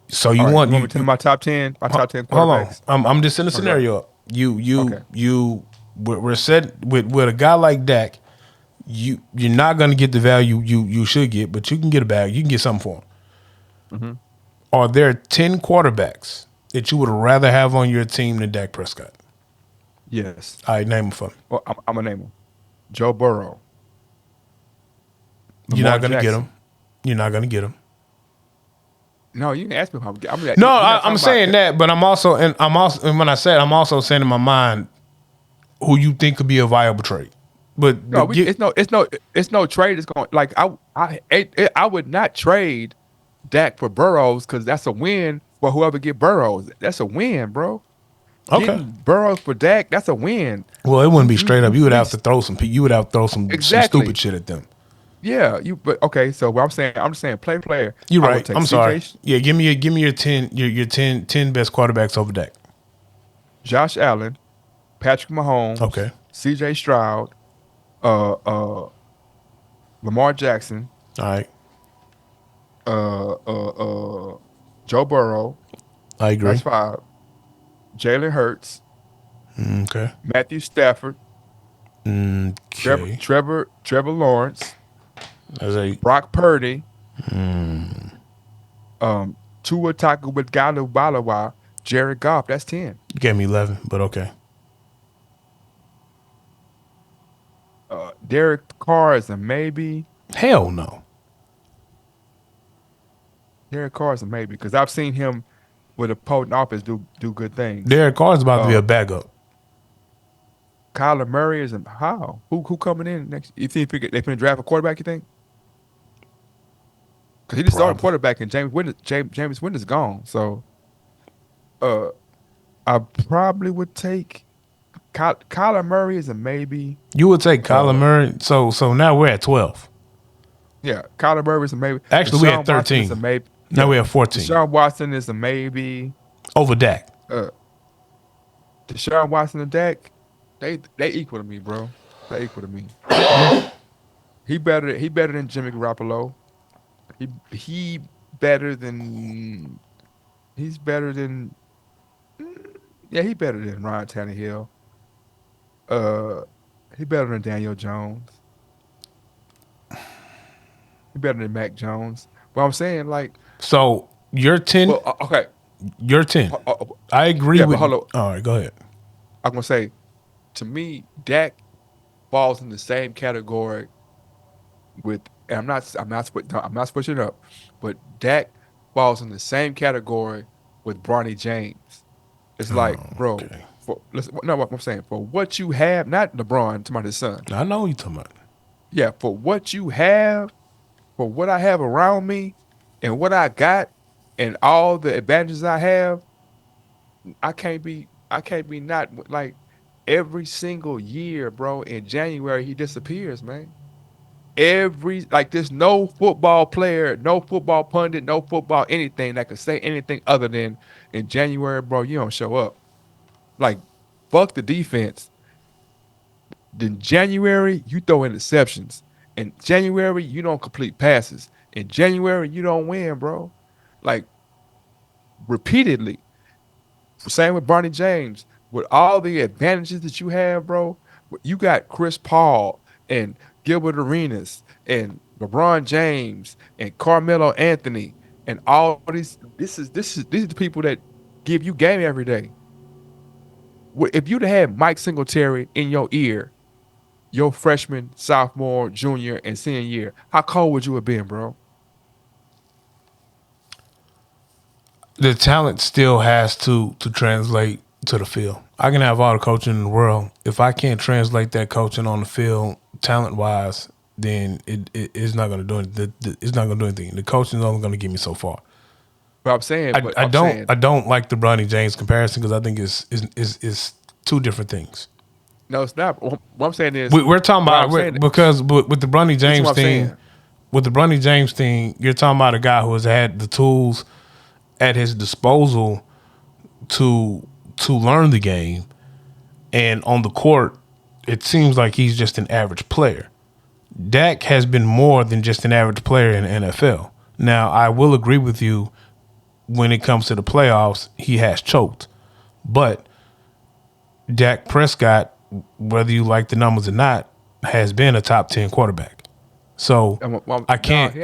So you All right, want me to tell you my top 10? My top 10 Hold on, quarterbacks. I'm just in a scenario up. Okay. We're set with a guy like Dak. You're not gonna get the value you should get, but you can get a bag. You can get something for him. Mm-hmm. Are there 10 quarterbacks that you would rather have on your team than Dak Prescott? Yes. All right, name them for me. Well, I'm gonna name them. Joe Burrow. You're Lamar not gonna get Jackson. him. You're not gonna get him. No, you can ask me how I'm No, I'm saying that, but I'm also and when I said I'm also saying in my mind who you think could be a viable trade. But No, it's no trade. It's going like I would not trade Dak for Burrows because that's a win for whoever get Burrows. That's a win, bro. Okay. Getting Burrows for Dak, that's a win. Well, it wouldn't be straight up. You would have to throw some. You would have to throw some Exactly. stupid shit at them. Yeah, but okay. So what I'm just saying, player. You're I would right. take I'm sorry. CJ Yeah, give me your 10 best quarterbacks over Dak. Josh Allen, Patrick Mahomes, Okay. C.J. Stroud, Lamar Jackson, All right. Joe Burrow. I agree. That's 5. Jalen Hurts, Okay. Matthew Stafford, Okay. Trevor Lawrence, That's 8. Brock Purdy, Tua Tagovailoa, Jared Goff. That's 10. You gave me 11, but okay. Derek Carr is a maybe. Hell no. Derek Carr is a maybe because I've seen him with a potent offense do good things. Derek Carr's about to be a backup. Kyler Murray is a how? Who coming in next? You think they finna draft a quarterback? You think? Because he just started quarterback and James Winston is gone. So, I probably would take Kyler Murray is a maybe. You would take Kyler Murray. So now we're at 12. Yeah, Kyler Murray is a maybe. Actually, we Deshaun at 13. Watson is a maybe. Now we have 14. Deshaun Watson is a maybe. Over Dak. Deshaun Watson and Dak, they equal to me, bro. They equal to me. He better than Jimmy Garoppolo. He's better than Ryan Tannehill. He better than Daniel Jones. He better than Mac Jones. But I'm saying like, So you're 10. well, okay. You're 10. I agree Yeah, but with hold you. on. All right, go ahead. I'm gonna say, to me, Dak falls in the same category with, and I'm not switching it up, but Dak falls in the same category with Bronny James. It's like, bro, okay. what I'm saying, for what you have, not LeBron, to my son. I know what you're talking about. Yeah, for what you have, for what I have around me, and what I got, and all the advantages I have, I can't be not like every single year, bro. In January, he disappears, man. There's no football player, no football pundit, no football anything that could say anything other than in January, bro, you don't show up. Like, fuck the defense. Then January, you throw interceptions. In January, you don't complete passes. In January, you don't win, bro. Like repeatedly. Same with Bronny James. With all the advantages that you have, bro, you got Chris Paul and Gilbert Arenas and LeBron James and Carmelo Anthony and all these. These are the people that give you game every day. If you'd have had Mike Singletary in your ear, your freshman, sophomore, junior, and senior year, how cold would you have been, bro? The talent still has to translate to the field. I can have all the coaching in the world. If I can't translate that coaching on the field, talent wise, then it's not going to do it. It's not going to do anything. The coaching is only going to get me so far. But I'm saying, I don't like the Bronny James comparison because I think it's two different things. No, it's not. What I'm saying is We're talking about because with the Bronny James thing, with the Bronny James thing, you're talking about a guy who has had the tools at his disposal to learn the game, and on the court, it seems like he's just an average player. Dak has been more than just an average player in the NFL. Now, I will agree with you when it comes to the playoffs, he has choked. But Dak Prescott, whether you like the numbers or not, has been a top 10 quarterback. So I can't.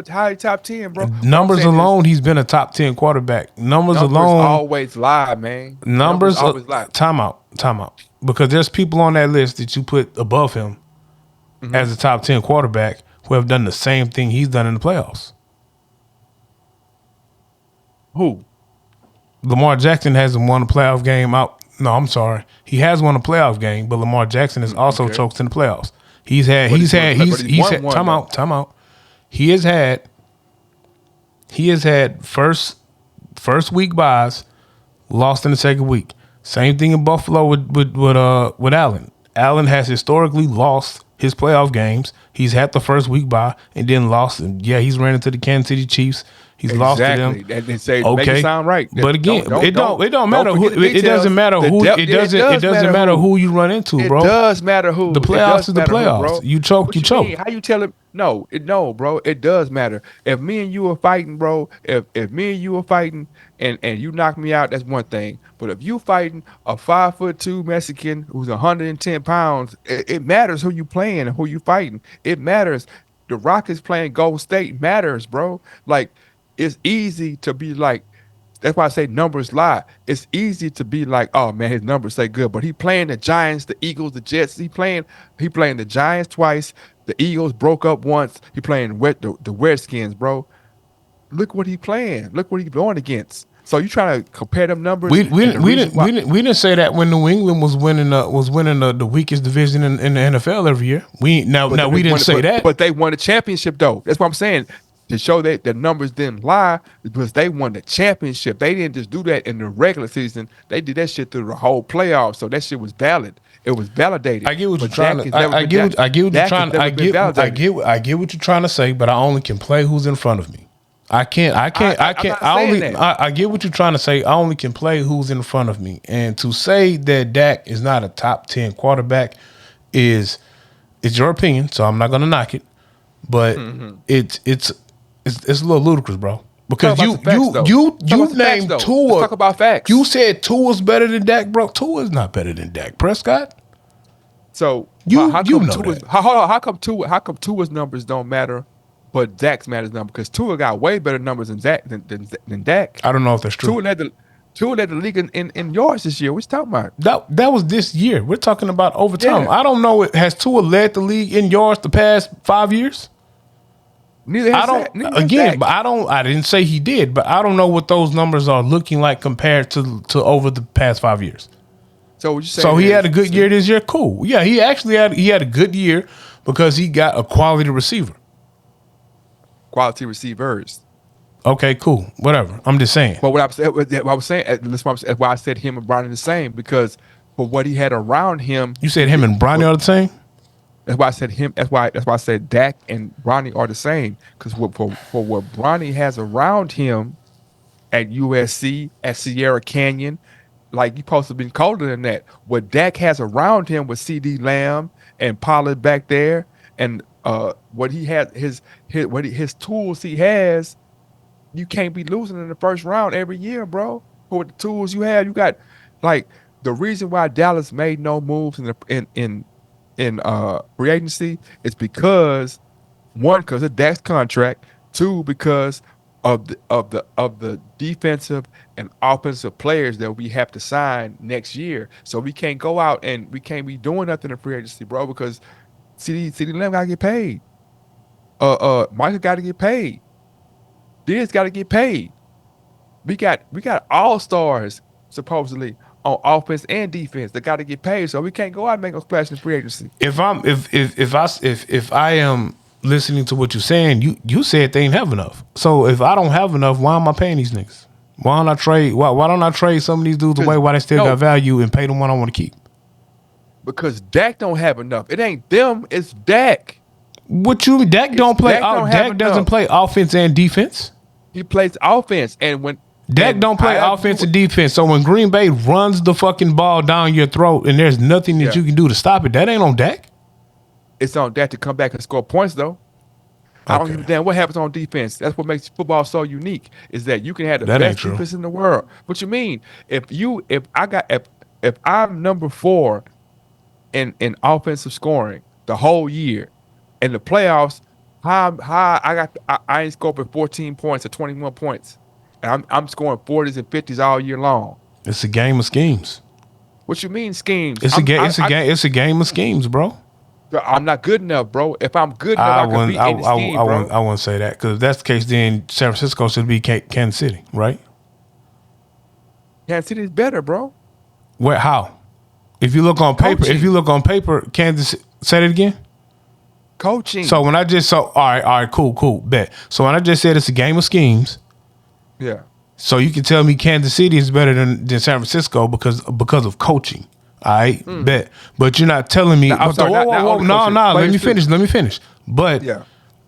High top 10, bro. Numbers alone, he's been a top 10 quarterback. Numbers alone always lie, man. Numbers always lie. Time out. Because there's people on that list that you put above him as a top 10 quarterback who have done the same thing he's done in the playoffs. Who? Lamar Jackson hasn't won a playoff game out. No, I'm sorry. He has won a playoff game, but Lamar Jackson has also choked in the playoffs. He's had time out. He has had first week buys, lost in the second week. Same thing in Buffalo with Allen. Allen has historically lost his playoff games. He's had the first week bye and then lost. And yeah, he's ran into the Kansas City Chiefs. He's lost to them. And say, okay, make it sound right. But again, it don't matter who. It doesn't matter who. It doesn't matter who you run into, bro. It does matter who. The playoffs is the playoffs. You choke, you choke. How you tell him? No, bro. It does matter. If me and you are fighting, bro. If me and you are fighting, and you knock me out, that's one thing. But if you fighting a 5'2" Mexican who's 110 pounds, it matters who you playing and who you fighting. It matters. The Rockets playing Golden State matters, bro. Like. It's easy to be like, that's why I say numbers lie. It's easy to be like, oh man, his numbers say good, but he playing the Giants, the Eagles, the Jets. He playing the Giants twice. The Eagles broke up once. He playing the Redskins, bro. Look what he playing. Look what he going against. So you trying to compare them numbers? We didn't say that when New England was winning the weakest division in the NFL every year. We didn't say that. But they won the championship though. That's what I'm saying. To show that the numbers didn't lie because they won the championship. They didn't just do that in the regular season. They did that shit through the whole playoffs. So that shit was valid. It was validated. I get what you're trying to. I get what you're trying to say, but I only can play who's in front of me. I get what you're trying to say. I only can play who's in front of me. And to say that Dak is not a top 10 quarterback it's your opinion. So I'm not going to knock it, but it's a little ludicrous, bro. Because you named Tua. Let's talk about facts. You said Tua's better than Dak, bro. Tua's not better than Dak Prescott. So how come Tua's numbers don't matter, but Dak's matters number? Because Tua got way better numbers than Dak. I don't know if that's true. Tua led the league in yards this year. What you talking about? That was this year. We're talking about over time. Yeah. I don't know. Has Tua led the league in yards the past 5 years? Neither has Dak. But I didn't say he did, but I don't know what those numbers are looking like compared to over the past 5 years. So what you saying? So he had a good year this year. Cool. Yeah, he actually had a good year because he got a quality receiver. Quality receivers. Okay, cool. Whatever. I'm just saying. But what I was saying, that's why I said him and Bronny the same, because for what he had around him. You said him and Bronny are the same? That's why I said him. That's why I said Dak and Bronny are the same. Because for what Bronny has around him at USC, at Sierra Canyon, like you supposed to be colder than that. What Dak has around him with CD Lamb and Pollard back there, and what he has his tools he has, you can't be losing in the first round every year, bro. With the tools you have, you got like the reason why Dallas made no moves in free agency is because one, because of Dak's contract, two, because of the defensive and offensive players that we have to sign next year. So we can't go out and we can't be doing nothing in free agency, bro, because CD Lamb gotta get paid. Michael gotta get paid. Diz gotta get paid. We got all stars supposedly on offense and defense that gotta get paid. So we can't go out and make no splash in free agency. If I am listening to what you're saying, you said they ain't have enough. So if I don't have enough, why am I paying these niggas? Why don't I trade? Why don't I trade some of these dudes away while they still got value and pay them what I want to keep? Because Dak don't have enough. It ain't them. It's Dak. What you mean? Dak don't play. Dak doesn't enough. play offense and defense. He plays offense, and when Dak don't play offense and defense. So when Green Bay runs the fucking ball down your throat and there's nothing that you can do to stop it, that ain't on Dak. It's on Dak to come back and score points, though. I don't give a damn what happens on defense. That's what makes football so unique. Is that you can have the best defense in the world. What you mean? If I'm number 4 in offensive scoring the whole year, in the playoffs, I ain't scoring 14 points or 21 points, and I'm scoring 40s and 50s all year long. It's a game of schemes. What you mean schemes? It's a game of schemes, bro. I'm not good enough, bro. If I'm good enough, I can beat any scheme, bro. I wouldn't say that, because if that's the case, then San Francisco should be Kansas City, right? Kansas City is better, bro. Where? How? If you look on paper, Kansas. Say it again. Coaching. So when I just all right, cool, bet. So when I just said it's a game of schemes, yeah. So you can tell me Kansas City is better than San Francisco because of coaching. All right, bet. But you're not telling me. No, let me finish. But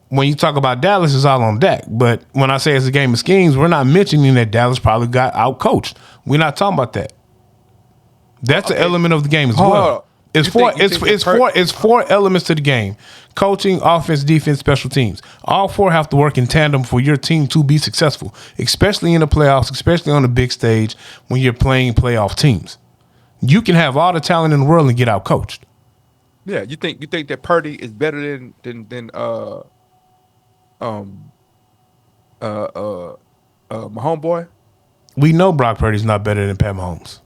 when you talk about Dallas, it's all on Dak. But when I say it's a game of schemes, we're not mentioning that Dallas probably got out coached. We're not talking about that. That's an element of the game as well. It's four elements to the game: coaching, offense, defense, special teams. All four have to work in tandem for your team to be successful, especially in the playoffs, especially on the big stage when you're playing playoff teams. You can have all the talent in the world and get out coached. Yeah, you think that Purdy is better than my homeboy? We know Brock Purdy's not better than Pat Mahomes.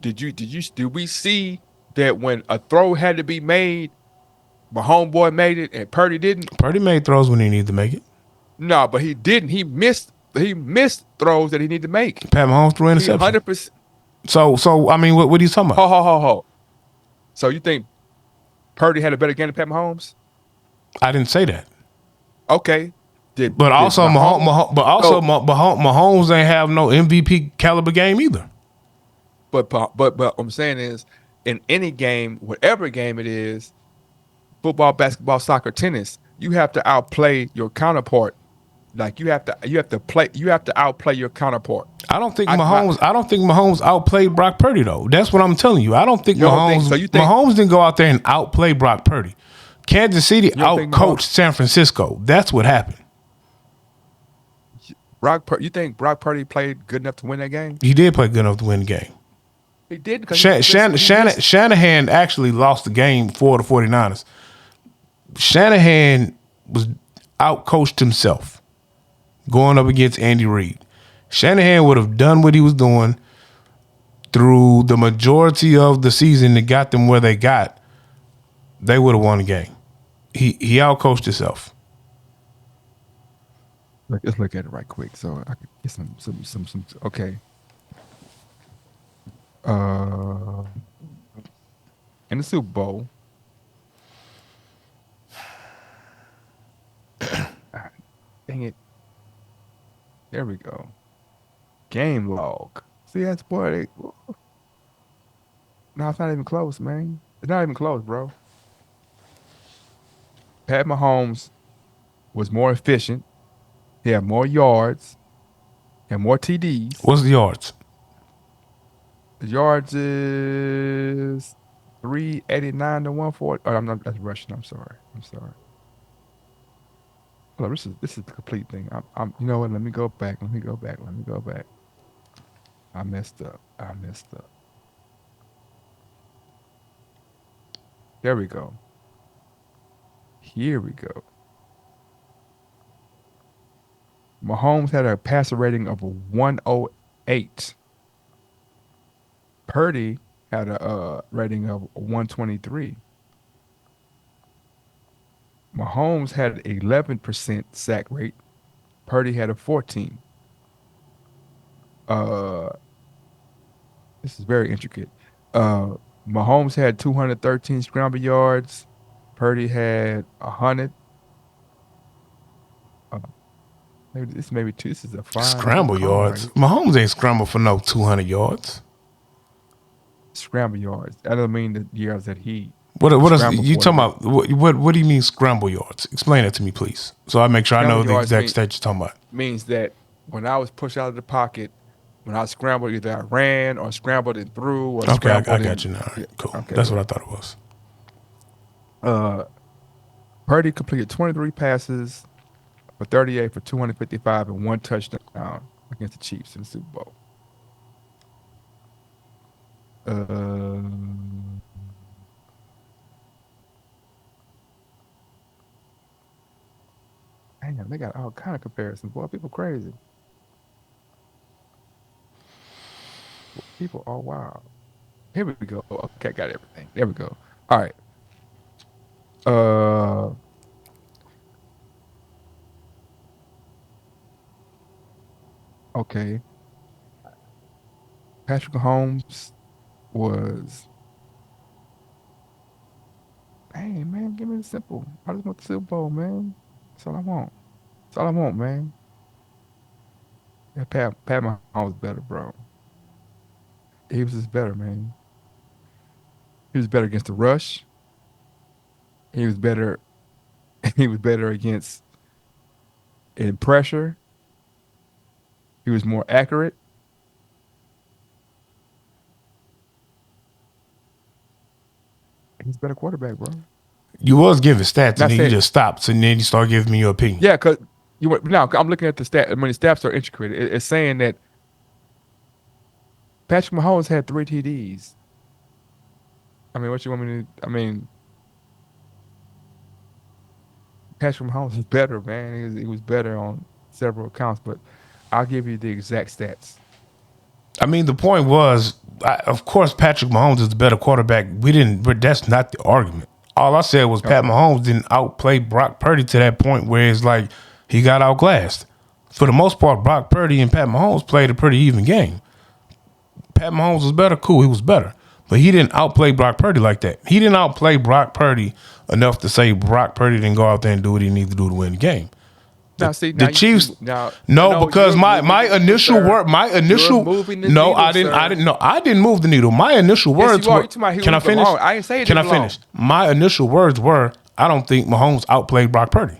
Did we see that when a throw had to be made, my homeboy made it and Purdy didn't? Purdy made throws when he needed to make it. No, but he didn't. He missed throws that he needed to make. Pat Mahomes threw interception. 100%. So I mean, what are you talking about? Ho. So you think Purdy had a better game than Pat Mahomes? I didn't say that. Okay. Mahomes ain't have no MVP caliber game either. But what I'm saying is, in any game, whatever game it is, football, basketball, soccer, tennis, you have to outplay your counterpart. Like you have to outplay your counterpart. I don't think Mahomes outplayed Brock Purdy though. That's what I'm telling you. I don't think Mahomes didn't go out there and outplay Brock Purdy. Kansas City outcoached San Francisco. That's what happened. You think Brock Purdy played good enough to win that game? He did play good enough to win the game. He did. Shanahan actually lost the game for the 49ers. Shanahan was outcoached himself going up against Andy Reid. Shanahan would have done what he was doing through the majority of the season that got them where they got. They would have won the game. He outcoached himself. Let's look at it right quick so I can get some okay. In the Super Bowl, dang it. There we go. Game log. See, that's boy. No, it's not even close, man. It's not even close, bro. Pat Mahomes was more efficient. He had more yards and more TDs. What's the yards? The yards is 389 to 140. Oh, I'm not. That's rushing. I'm sorry. Hold on, this is the complete thing. I'm. You know what? Let me go back. I messed up. There we go. Here we go. Mahomes had a passer rating of 108. Purdy had a rating of 123. Mahomes had 11% sack rate. Purdy had a 14. This is very intricate. Mahomes had 213 scramble yards. Purdy had 100. Maybe two. This is a fine Scramble yards. Right? Mahomes ain't scramble for no 200 yards. Scramble yards. I don't mean the yards that he. What is scrambled you for talking them. about? What do you mean scramble yards? Explain that to me, please, so I make sure I know Scramble the yards exact stat you're talking about. Means that when I was pushed out of the pocket, when I scrambled, either I ran or scrambled and threw. Or Okay, I scrambled got you now. Yeah, Cool. okay, That's cool. what I thought it was. Purdy completed 23 passes for 38 for 255 and 1 touchdown against the Chiefs in the Super Bowl. Damn, they got all kind of comparisons. Boy, people crazy. People are wild. Here we go. Okay, got everything. There we go. All right. Okay. Patrick Mahomes was. Hey man, give me the simple. I just want the Super Bowl, man. That's all I want, man. Yeah, Pat Mahomes better, bro. He was just better, man. He was better against the rush. He was better. He was better against in pressure. He was more accurate. He's a better quarterback, bro. You was giving stats, and Not then you saying- just stopped, and then you start giving me your opinion. Yeah, because now I'm looking at the stat. I mean, the stats are intricate. It's saying that Patrick Mahomes had 3 TDs. I mean, what you want me to? I mean, Patrick Mahomes is better, man. He was better on several accounts, but I'll give you the exact stats. I mean, the point was, of course, Patrick Mahomes is the better quarterback. That's not the argument. All I said was Pat Mahomes didn't outplay Brock Purdy to that point where it's like he got outclassed. For the most part, Brock Purdy and Pat Mahomes played a pretty even game. Pat Mahomes was better, cool, he was better. But he didn't outplay Brock Purdy like that. He didn't outplay Brock Purdy enough to say Brock Purdy didn't go out there and do what he needed to do to win the game. Now, see, The Chiefs, now, no, because my initial word, You're moving the no, needle, I sir. didn't, no, I didn't move the needle. My initial Yes, words you are. were, You talking about he can I was finish? belong. I didn't say it Can I didn't belong. finish? My initial words were, I don't think Mahomes outplayed Brock Purdy.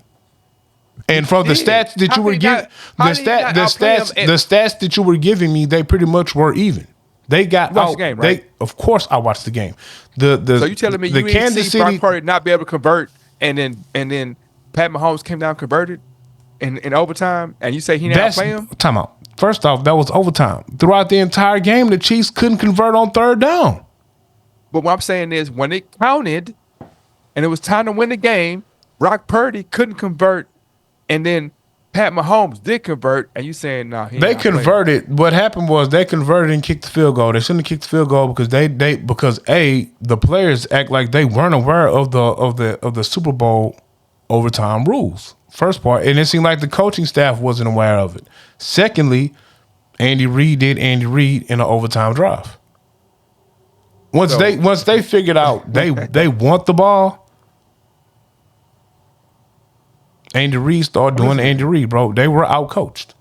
And from the did. stats that How you were did he giving, not- how did he not outplay him? the stats that you were giving me, they pretty much were even. They got You watched out. the game, right? Of course, I watched the game. So you telling me the you didn't Kansas see City Brock Purdy not be able to convert, and then Pat Mahomes came down and converted in overtime, and you say he didn't That's outplay him? time out. First off, that was overtime. Throughout the entire game, the Chiefs couldn't convert on third down. But what I'm saying is, when it counted, and it was time to win the game, Brock Purdy couldn't convert, and then Pat Mahomes did convert, and you saying nah? He They not playing. converted. What happened was they converted and kicked the field goal. They shouldn't have kicked the field goal because the players act like they weren't aware of the Super Bowl overtime rules. First part, and it seemed like the coaching staff wasn't aware of it. Secondly, Andy Reid did Andy Reid in an overtime drive. Once they figured out they want the ball, Andy Reid started doing Andy Reid, bro. They were out coached.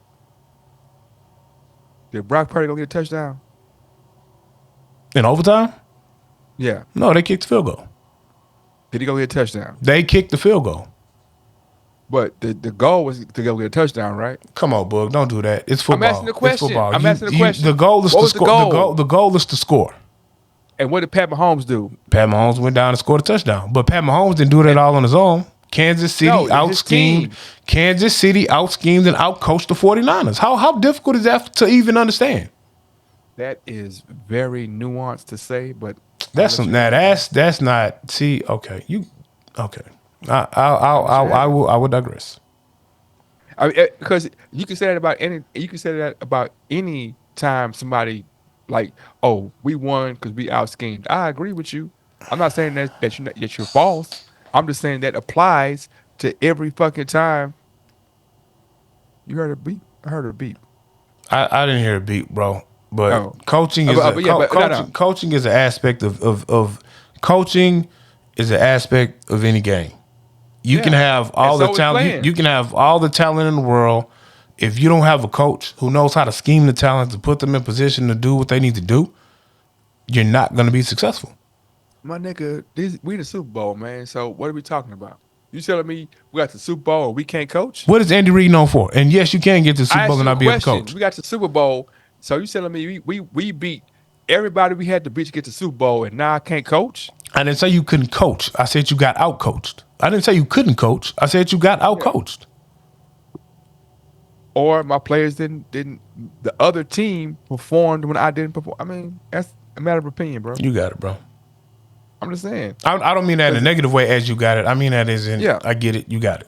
Did Brock Purdy go get a touchdown? In overtime? Yeah. No, they kicked the field goal. Did he go get a touchdown? They kicked the field goal. But the goal was to go get a touchdown, right? Come on, Bug. Don't do that. It's football. I'm asking the question. It's football. I'm asking the question. The goal is What to was the score. goal? The goal is to score. And what did Pat Mahomes do? Pat Mahomes went down and scored a touchdown. But Pat Mahomes didn't do that all on his own. Kansas City No, his out-schemed. team. Kansas City out-schemed and out-coached the 49ers. How difficult is that to even understand? That is very nuanced to say, but That's not. See, okay, I will digress. because you can say that about any. You can say that about any time somebody like, oh, we won because we out schemed. I agree with you. I'm not saying that you're false. I'm just saying that applies to every fucking time. You heard a beep. I heard a beep. I didn't hear a beat, bro. But Oh. coaching is coaching is an aspect of coaching is an aspect of any game. You can have all And the so is talent. playing. You can have all the talent in the world. If you don't have a coach who knows how to scheme the talent to put them in position to do what they need to do, you're not going to be successful. My nigga, we in the Super Bowl, man. So what are we talking about? You telling me we got the Super Bowl and we can't coach? What is Andy Reid known for? And yes, you can get to the Super I Bowl asked and you not a be a question. coach. We got the Super Bowl. So you telling me we beat everybody we had to beat to get the Super Bowl, and now I can't coach? I didn't say you couldn't coach. I said you got out coached. I didn't say you couldn't coach. I said you got out coached. Or my players didn't. The other team performed when I didn't perform. I mean, that's a matter of opinion, bro. You got it, bro. I'm just saying. I don't mean that in a negative way as you got it. I mean that as in, Yeah. I get it. You got it.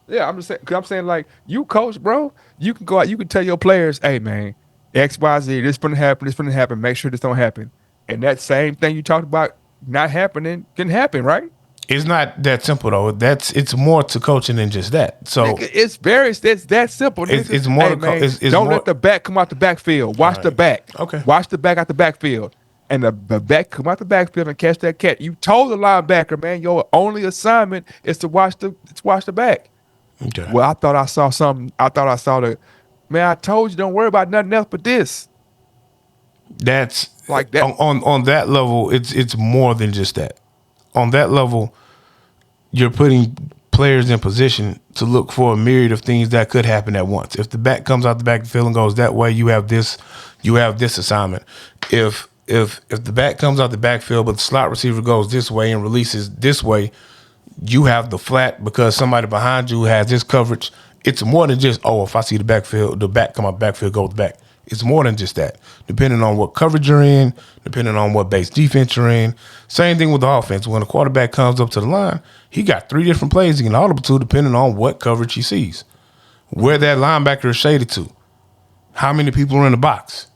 Yeah, I'm just saying. Cause I'm saying like you coach, bro. You can go out. You can tell your players, hey man, X, Y, Z. This gonna happen. This gonna happen. Make sure this don't happen. And that same thing you talked about not happening can happen, right? It's not that simple though. It's more to coaching than just that. So Nigga, it's that simple. It's- nigga. it's more Hey, to man, it's don't more- let the back come out the backfield. Watch the back. Okay. Watch the back out the backfield. And the back come out the backfield and catch that cat. You told the linebacker, man, your only assignment is to watch the back. okay. Well, I thought I saw something. I thought I saw man, I told you don't worry about nothing else but this. That's Like that. on that level. It's more than just that. On that level, you're putting players in position to look for a myriad of things that could happen at once. If the back comes out the backfield and goes that way, you have this assignment. If the back comes out the backfield but the slot receiver goes this way and releases this way, you have the flat because somebody behind you has this coverage. It's more than just, if I see the back come out the backfield, go with the back. It's more than just that. Depending on what coverage you're in, depending on what base defense you're in. Same thing with the offense. When a quarterback comes up to the line, he got 3 different plays he can audible to depending on what coverage he sees. Where that linebacker is shaded to. How many people are in the box.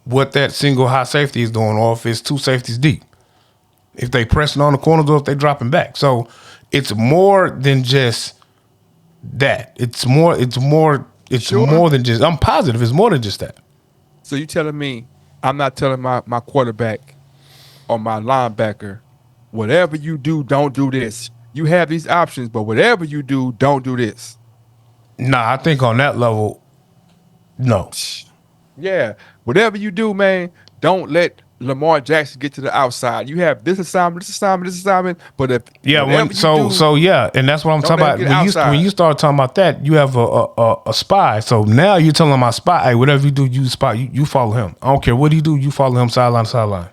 What that single high safety is doing, or if it's 2 safeties deep. If they pressing on the corners or if they dropping back. So it's more than just that. It's more Sure. more than just, I'm positive it's more than just that. So you telling me I'm not telling my quarterback or my linebacker, whatever you do, don't do this. You have these options, but whatever you do, don't do this. Nah, I think on that level, no. Yeah. Whatever you do, man, don't let Lamar Jackson get to the outside. You have this assignment, but if Yeah, whatever you do, yeah, and that's what I'm don't talking let about. him get outside. When you start talking about that, you have a spy. So now you're telling my spy, hey, whatever you do, you spy, you follow him. I don't care what he do, you follow him sideline to sideline.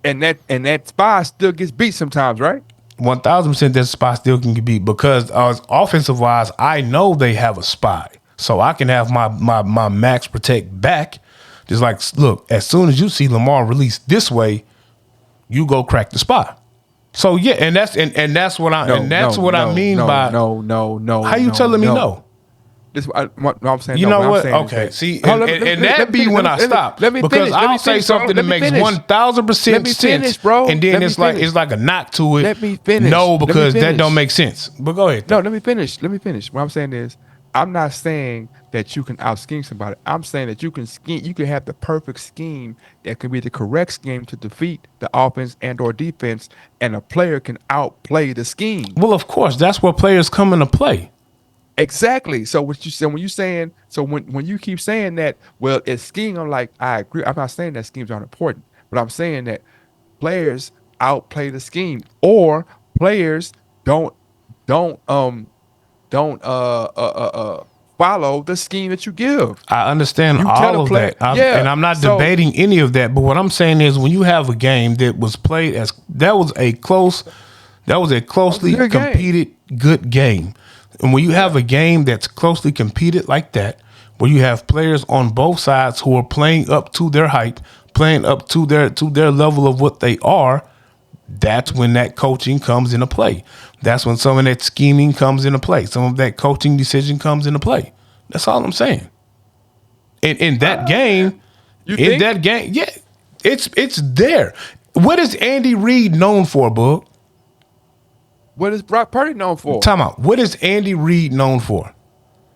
and that spy still gets beat sometimes, right? 1,000% that spy still can get beat because offensive wise, I know they have a spy, so I can have my max protect back. Just like, look, as soon as you see Lamar release this way, you go crack the spy. So yeah, and that's what I mean by no. how you telling me no? This what I'm saying. You no, know what? what? I'm saying is Okay, that- see, Hold on, and that be when I stop because I'll say something that makes 1,000% sense, bro. and then it's like a knock to it. Let me finish. No, Let me because that finish. don't make sense. But go ahead. No, let me finish. What I'm saying is, I'm not saying that you can out scheme somebody. I'm saying that you can scheme. You can have the perfect scheme that can be the correct scheme to defeat the offense and or defense, and a player can outplay the scheme. Well, of course, that's where players come into play. Exactly. So what you say when you saying when you keep saying that, well, it's scheme. I'm like, I agree. I'm not saying that schemes aren't important, but I'm saying that players outplay the scheme, or players don't don't follow the scheme that you give. I understand You tell all the of player- that. yeah, And I'm not so- debating any of that. But what I'm saying is when you have a game that was played that was a closely good game. competed good game. And when you have a game that's closely competed like that, where you have players on both sides who are playing up to their hype, playing up to their level of what they are, that's when that coaching comes into play. That's when some of that scheming comes into play. Some of that coaching decision comes into play. That's all I'm saying. In that game, You think? yeah, it's there. What is Andy Reid known for, Bug? What is Brock Purdy known for? Time out. What is Andy Reid known for?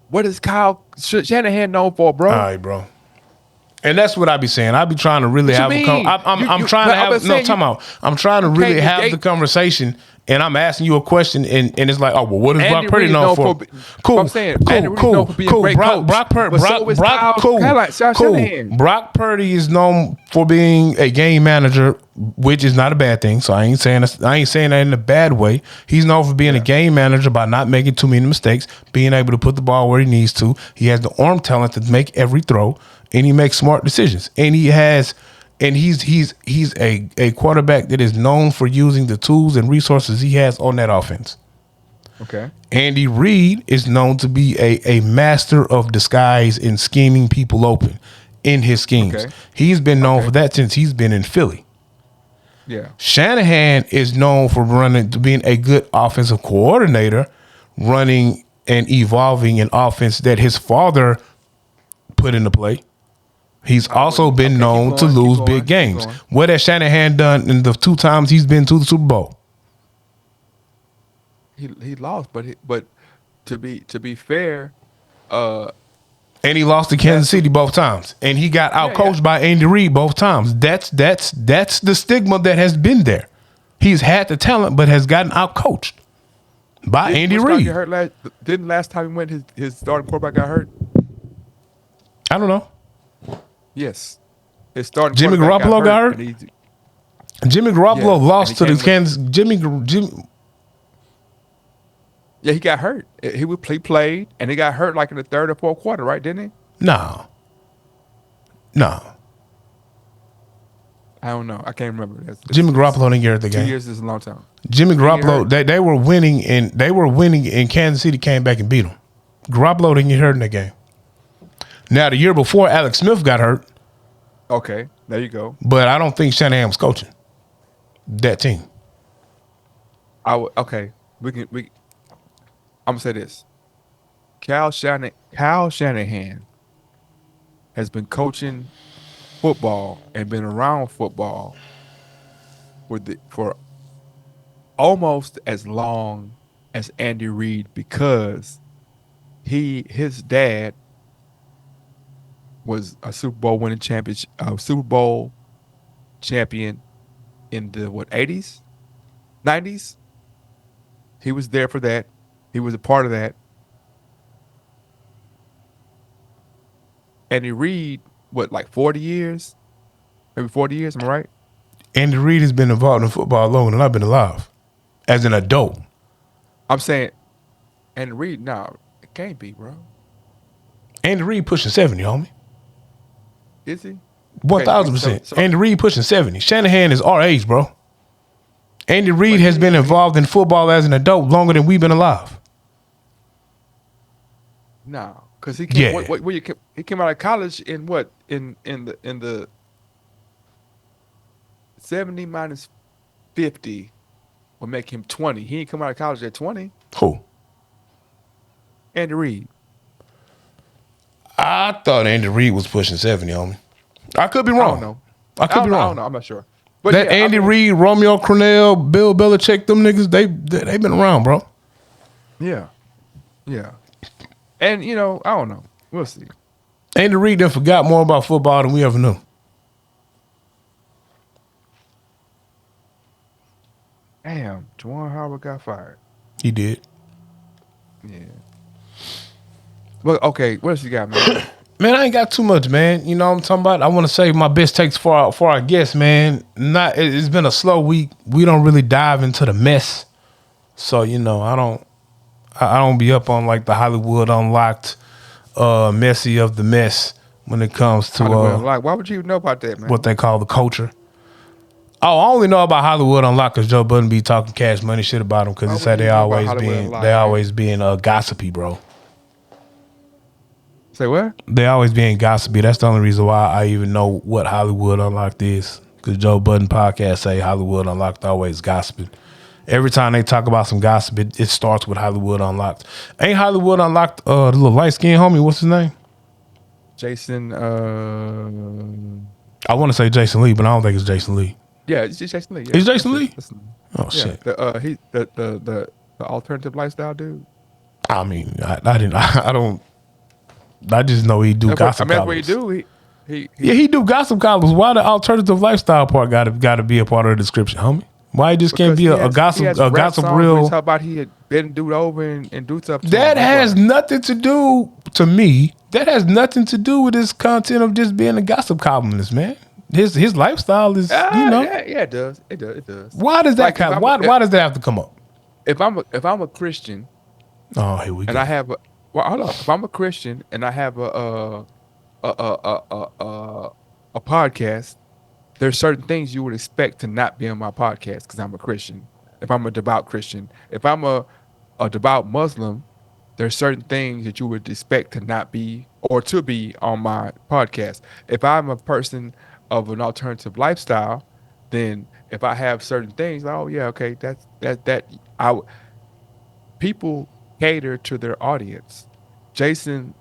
What is Kyle Shanahan known for, bro? All right, bro. And that's what I be saying. I be trying to really What have you a mean? I'm You- trying but to I'm have saying time you- out. I'm trying to really can't have negate- the conversation, and I'm asking you a question, and it's like, oh well, what is Andy Brock Purdy Reid known known for? for- Cool, I'm saying, cool, Andy Reid cool, known for being a cool. great coach. Brock But so is Kyle cool. Shanahan. Brock Purdy is known for being a game manager, which is not a bad thing. So I ain't saying that in a bad way. He's known for being a game manager by not making too many mistakes, being able to put the ball where he needs to. He has the arm talent to make every throw, and he makes smart decisions. And he's a quarterback that is known for using the tools and resources he has on that offense. Okay. Andy Reid is known to be a master of disguise and scheming people open in his schemes. Okay. He's been known for that since he's been in Philly. Yeah. Shanahan is known for being a good offensive coordinator, running and evolving an offense that his father put into play. He's also been known to lose big games. What has Shanahan done in the 2 times he's been to the Super Bowl? He lost, but to be fair, And he lost to Kansas City both times. And he got outcoached by Andy Reid both times. That's the stigma that has been there. He's had the talent, but has gotten outcoached by Andy Reid. Didn't last time he went, his starting quarterback got hurt? I don't know. Yes. His starting Jimmy quarterback Garoppolo got hurt? and he- Jimmy Garoppolo Yeah, lost and to he the came Kansas. Jimmy. Yeah, he got hurt. He played, and he got hurt like in the third or fourth quarter, right? Didn't he? No. I don't know. I can't remember. Jimmy Garoppolo didn't get hurt the 2 game. years is a long time. Jimmy Garoppolo, hurt. they were winning, and Kansas City came back and beat them. Garoppolo didn't get hurt in that game. Now the year before, Alex Smith got hurt, Okay, there you go. but I don't think Shanahan was coaching that team. Okay, I'm gonna say this. Kyle Shanahan has been coaching football and been around football for almost as long as Andy Reid, because his dad was a Super Bowl champion in the 80s, 90s. He was there for that. He was a part of that. Andy Reid, like 40 years? Maybe 40 years, am I right? Andy Reid has been involved in football longer than I've been alive as an adult. I'm saying, Andy Reid, no, it can't be, bro. Andy Reid pushing 70, homie. Is he? 1,000%. So- Andy Reid pushing 70. Shanahan is our age, bro. Andy Reid has been involved in football as an adult longer than we've been alive. No, because he came. Yeah. He came out of college in what? In the 70 minus 50 would make him 20. He ain't come out of college at 20. Who? Andy Reid. I thought Andy Reid was pushing 70, homie. I could be I wrong. don't know. I could be I wrong. don't know. I'm not sure. But That yeah, Andy I mean, Reid, Romeo Crennel, Bill Belichick, them niggas, they been around, bro. Yeah. Yeah. And I don't know. We'll see. Andy Reid done forgot more about football than we ever knew. Damn, Juwan Howard got fired. He did. Yeah. Well, okay, what else you got, man? Man, I ain't got too much, man. You know what I'm talking about? I want to save my best takes for our guests, man. It's been a slow week. We don't really dive into the mess. So, I I don't be up on like the Hollywood Unlocked messy of the mess when it comes to Like, why would you know about that, man? what they call the culture. Oh, I only know about Hollywood Unlocked because Joe Budden be talking Cash Money shit about them because Why he would said you they know about always Hollywood being Unlocked, they man? always being gossipy, bro. Say what? They always being gossipy. That's the only reason why I even know what Hollywood Unlocked is. Because Joe Budden podcast say Hollywood Unlocked always gossiping. Every time they talk about some gossip, it starts with Hollywood Unlocked. Ain't Hollywood Unlocked the little light skinned homie? What's his name? Jason. I want to say Jason Lee, but I don't think it's Jason Lee. Yeah, it's Jason Lee. Yeah, It's Jason Lee? Oh Yeah, shit! the alternative lifestyle dude. I mean, I don't. I just know he do gossip That's what he columns. do. Yeah, he do gossip columns. Why the alternative lifestyle part got to be a part of the description, homie? Why he just can't be a gossip real? How about he had been dude over and do stuff? That has nothing to do to me. That has nothing to do with his content of just being a gossip columnist, man. His lifestyle is, Yeah, it does. It does. Why does that Like, why does that have to come up? If I'm a Christian Oh, here we go. and I have hold on. If I'm a Christian and I have a podcast, there's certain things you would expect to not be on my podcast because I'm a Christian. If I'm a devout Christian, if I'm a devout Muslim, there's certain things that you would expect to not be or to be on my podcast. If I'm a person of an alternative lifestyle, then if I have certain things, oh yeah, okay, people cater to their audience. Jason,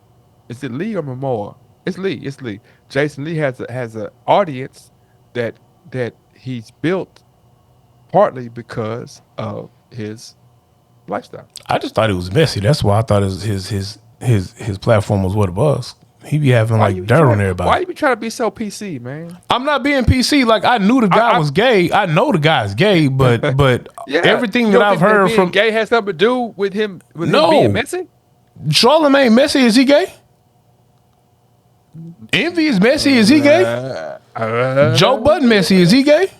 is it Lee or Momoa? It's Lee. Jason Lee has a audience that he's built partly because of his lifestyle. I just thought it was messy. That's why I thought his platform was what it was. He be having like dirt on everybody. Why you be trying to be so PC, man? I'm not being PC. Like I knew the guy was gay. I know the guy's gay, but Yeah. everything You that don't I've think heard being from gay has something to do with him him No. being messy? Charlamagne messy. Is he gay? Envy is messy. Is he gay? Joe Budden messy. Is he gay?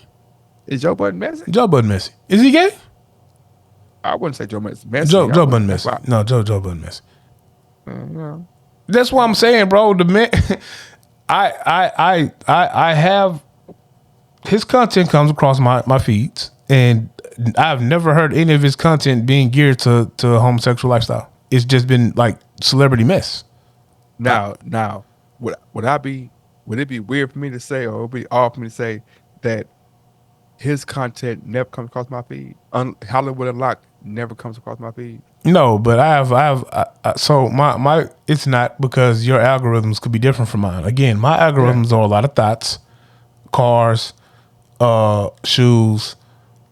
Is Joe Budden messy? Joe Budden messy. Is he gay? I wouldn't say Joe Budden's messy. Joe Budden messy. No, Joe Budden messy. That's what I'm saying, bro. The man, I have his content comes across my feeds, and I've never heard any of his content being geared to a homosexual lifestyle. It's just been like celebrity mess. Now, would it be weird for me to say, or would it be off for me to say that his content never comes across my feed? Hollywood Unlocked never comes across my feed. No, but so my it's not because your algorithms could be different from mine. Again, my algorithms are a lot of thoughts, cars, shoes,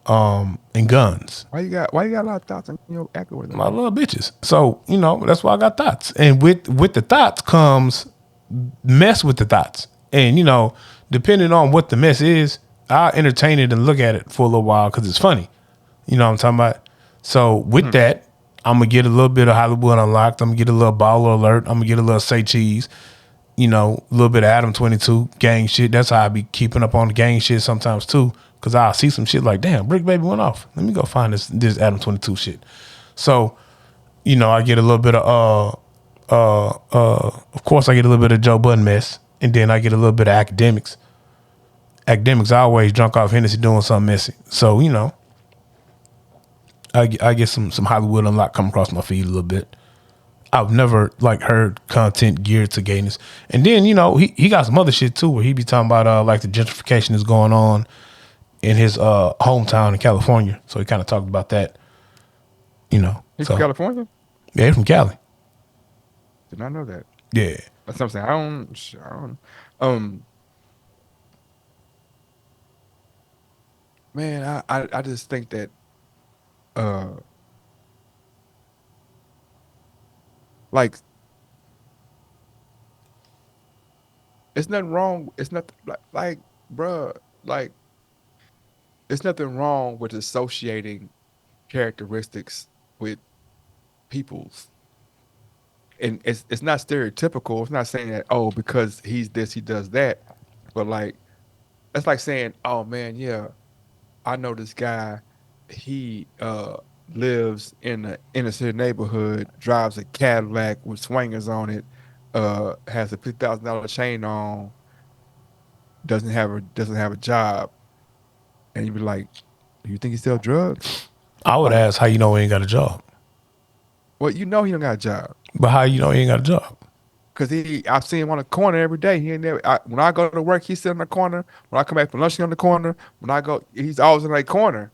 and guns. Why you got a lot of thoughts on your algorithm? I love bitches. So, that's why I got thoughts. And with the thoughts comes mess with the thoughts. And, depending on what the mess is, I'll entertain it and look at it for a little while because it's funny. You know what I'm talking about? So with that, I'm going to get a little bit of Hollywood Unlocked. I'm going to get a little Baller Alert. I'm going to get a little Say Cheese. A little bit of Adam 22 gang shit. That's how I be keeping up on the gang shit sometimes too. Cause I'll see some shit like, damn, Brick Baby went off. Let me go find this Adam 22 shit. So, I get a little bit of of course I get a little bit of Joe Budden mess, and then I get a little bit of academics. Academics I always drunk off Hennessy doing something messy. So, I get some Hollywood Unlocked come across my feed a little bit. I've never heard content geared to gayness. And then, he got some other shit too where he be talking about the gentrification is going on in his hometown in California. So he kind of talked about that. He's from California? Yeah, he's from Cali. Did not know that. Yeah. That's what I'm saying. I don't man, I just think that it's nothing wrong. It's not bruh, it's nothing wrong with associating characteristics with people's. And it's not stereotypical. It's not saying that, because he's this, he does that. But that's like saying, oh man, yeah, I know this guy, he lives in an inner city neighborhood, drives a Cadillac with swingers on it, has a $50,000 chain on, doesn't have a job, and you be like, "Do you think he sell drugs?" I would Like, ask how you know he ain't got a job. well, you know he don't got a job. But how you know he ain't got a job? Cause I've seen him on the corner every day. He ain't never. When I go to work, he's sitting on the corner. When I come back from lunch, he's on the corner. When I go, he's always in that corner.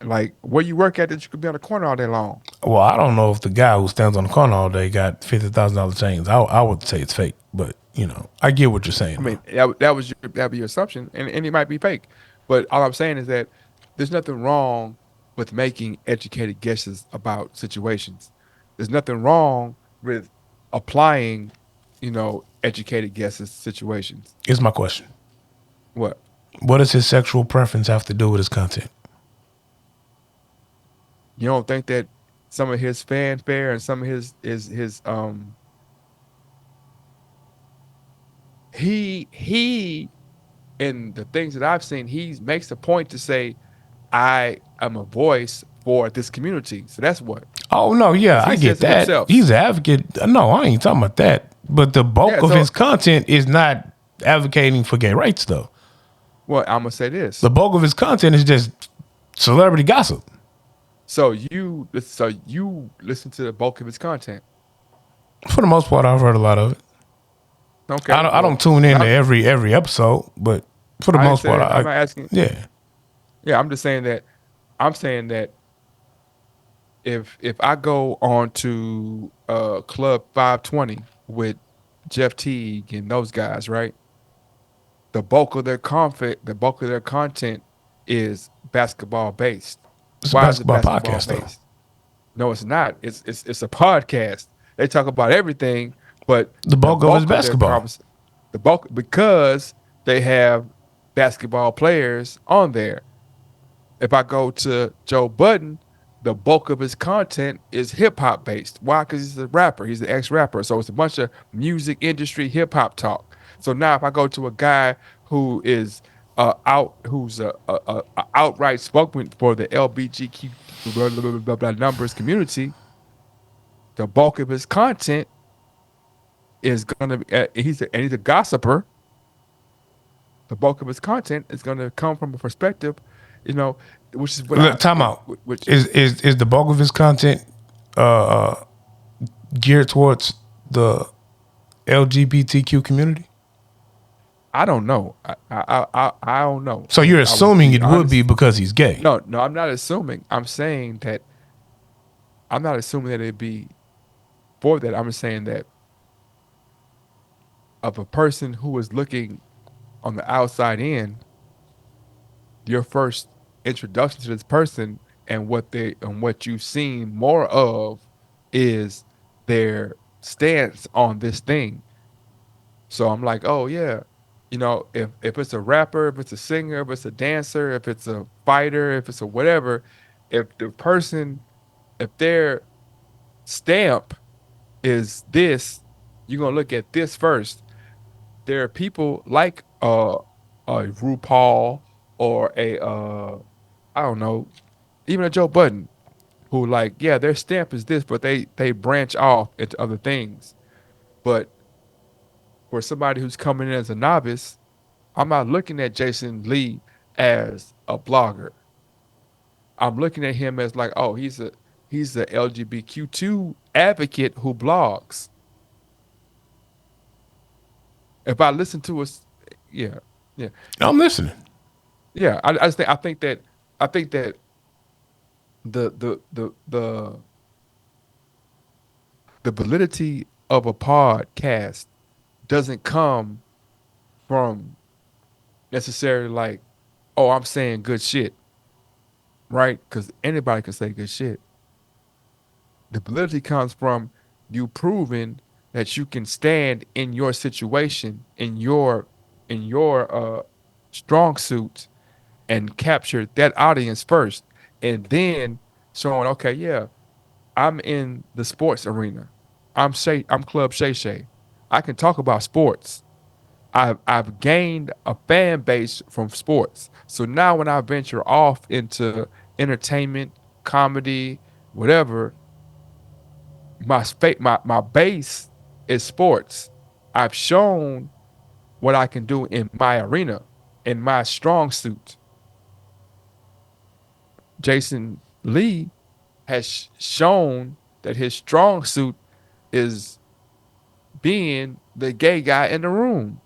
Like, where you work at that you could be on the corner all day long? Well, I don't know if the guy who stands on the corner all day got $50,000 chains. I would say it's fake, but I get what you're saying. I mean, that'd be your assumption, and it might be fake. But all I'm saying is that there's nothing wrong with making educated guesses about situations. There's nothing wrong with applying, educated guesses to situations. Here's my question: What? what does his sexual preference have to do with his content? You don't think that some of his fanfare and some of his he and the things that I've seen, he makes a point to say, I am a voice for this community. So that's what. Oh no, yeah, He I get says it that. himself. He's an advocate. No, I ain't talking about that. But the bulk Yeah, of so- his content is not advocating for gay rights, though. Well, I'm gonna say this. The bulk of his content is just celebrity gossip. So you listen to the bulk of his content. For the most part, I've heard a lot of it. Okay. I don't tune in to every episode, but for the I ain't most part, saying- I'm not asking. yeah. Yeah, I'm just saying that. I'm saying that if I go on to Club 520 with Jeff Teague and those guys, right? The bulk of their content is basketball based. It's a Why is it basketball podcast, though. No, it's not. It's a podcast. They talk about everything, but The bulk of it is their basketball. the bulk, because they have basketball players on there. If I go to Joe Budden, the bulk of his content is hip hop based. Why? Because he's a rapper. He's an ex rapper. So it's a bunch of music industry hip hop talk. So now if I go to a guy who is who's a outright spokesman for the LBGQ blah, blah, blah, blah, blah, numbers community, the bulk of his content is gonna be he's a gossiper. The bulk of his content is gonna come from a perspective, which is what Look, time out. Which Is the bulk of his content geared towards the LGBTQ community? I don't know. I don't know. So you're I assuming it would honest. be because he's gay. No, I'm not assuming. I'm not assuming that it'd be for that. I'm just saying that of a person who is looking on the outside in, your first introduction to this person and what you've seen more of is their stance on this thing. So I'm like, oh yeah, if it's a rapper, if it's a singer, if it's a dancer, if it's a fighter, if it's a whatever, if their stamp is this, you're gonna look at this first. There are people like a RuPaul or I don't know, even a Joe Budden, who their stamp is this, but they branch off into other things. But for somebody who's coming in as a novice, I'm not looking at Jason Lee as a blogger. I'm looking at him as like, oh, he's a LGBTQ2 advocate who blogs. If I listen to us, yeah. I'm listening. Yeah, I think that the validity of a podcast doesn't come from necessarily like, oh, I'm saying good shit, right? Because anybody can say good shit. The validity comes from you proving that you can stand in your situation, in your strong suit, and capture that audience first, and then showing, okay, yeah, I'm in the sports arena. I'm Club Shay Shay. I can talk about sports. I've gained a fan base from sports. So now when I venture off into entertainment comedy, whatever. My base is sports. I've shown what I can do in my arena, in my strong suit. Jason Lee has shown that his strong suit is being the gay guy in the room.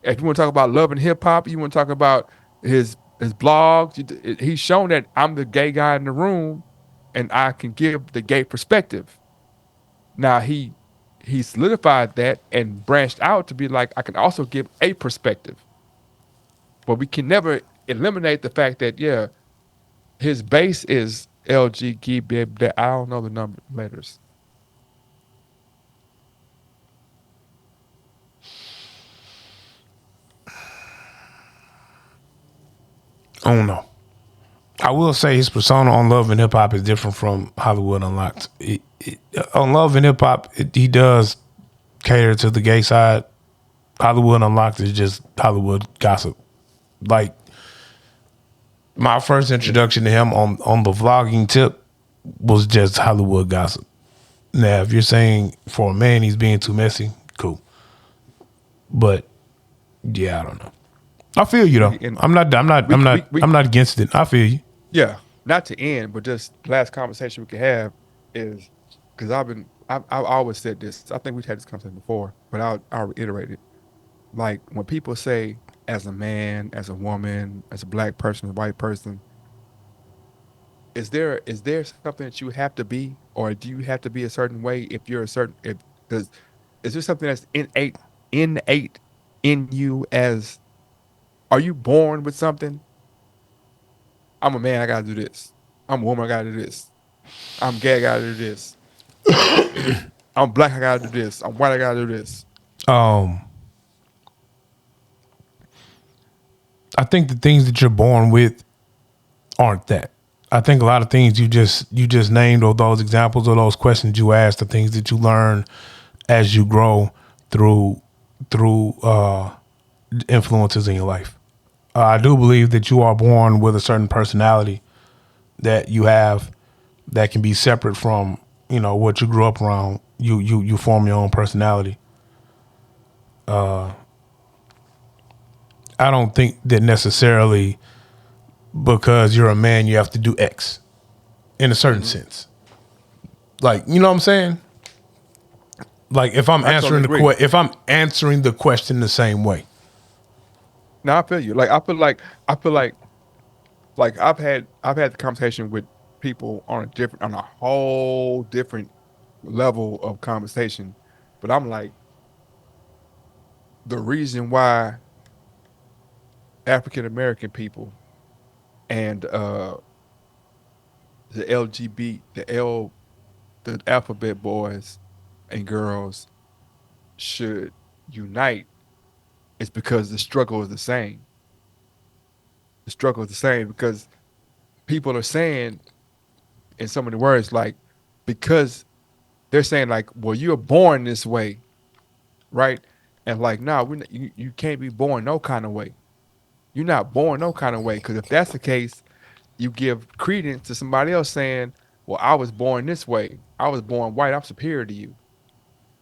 If you want to talk about love and hip hop, you want to talk about his blogs, he's shown that I'm the gay guy in the room and I can give the gay perspective. Now he solidified that and branched out to be like, I can also give a perspective. But we can never eliminate the fact that, yeah, his base is LGBT. I don't know the letters. I don't know. I will say his persona on Love and Hip Hop is different from Hollywood Unlocked. On Love and Hip Hop, he does cater to the gay side. Hollywood Unlocked is just Hollywood gossip. Like, my first introduction to him on the vlogging tip was just Hollywood gossip. Now, if you're saying for a man he's being too messy, cool. But yeah, I don't know. I feel you though. I'm not against it. I feel you. Yeah, not to end, but just last conversation we could have is because I've always said this. I think we've had this conversation before, but I'll reiterate it. Like when people say, as a man, as a woman, as a black person, a white person, is there something that you have to be, or do you have to be a certain way if you're a certain? Is there something that's innate in you as? Are you born with something? I'm a man, I gotta do this. I'm a woman, I gotta do this. I'm gay, I gotta do this. I'm black, I gotta do this. I'm white, I gotta do this. I think the things that you're born with aren't that. I think a lot of things you just named, or those examples or those questions you asked, are things that you learn as you grow through influences in your life. I do believe that you are born with a certain personality that you have that can be separate from, what you grew up around. You form your own personality. I don't think that necessarily because you're a man you have to do X in a certain sense. Like, you know what I'm saying? Like if I'm answering the question the same way. No, I feel you. Like I feel like I've had the conversation with people on a whole different level of conversation, but I'm like, the reason why African American people and the alphabet boys and girls should unite is because the struggle is the same. The struggle is the same because people are saying in so many words, like, because they're saying like, well, you're born this way, right? And like, no, you can't be born no kind of way. You're not born no kind of way, because if that's the case, you give credence to somebody else saying, well, I was born this way. I was born white. I'm superior to you.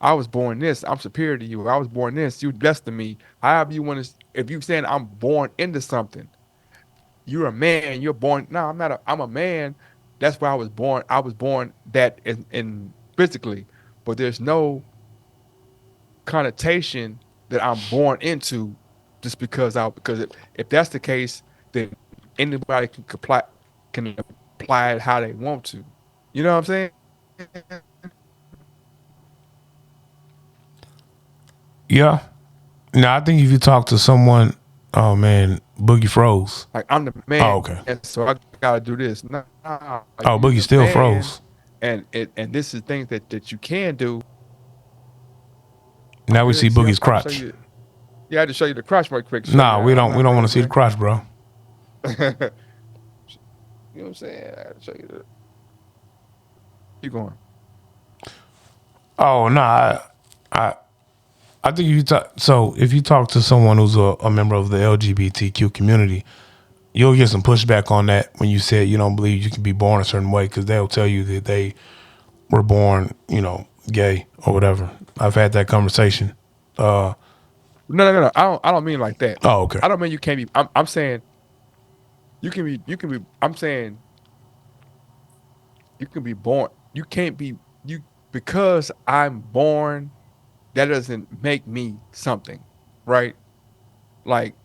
I was born this. I'm superior to you. I was born this. You less than me. However you want to. If you're saying I'm born into something, you're a man. You're born. No, I'm not. I'm a man. That's why I was born. I was born that in physically, but there's no connotation that I'm born into just because if that's the case, then anybody can apply it how they want to. You know what I'm saying? Yeah. No, I think if you talk to someone, oh man, Boogie froze. Like I'm the man. Oh, okay. And so I gotta do this. Nah, oh, Boogie still froze. And this is things that you can do. Now we see Boogie's crotch. Yeah, I had to show you the crotch right quick. Nah, we don't want to see the crotch, bro. You know what I'm saying? I had to show you the. Keep going. Oh no, I think if you talk to someone who's a member of the LGBTQ community, you'll get some pushback on that when you say you don't believe you can be born a certain way, because they'll tell you that they were born, gay or whatever. I've had that conversation. No. I don't mean like that. Oh, okay. I don't mean you can't be. I'm saying you can be. I'm saying you can be born. You can't be because I'm born. That doesn't make me something, right? Like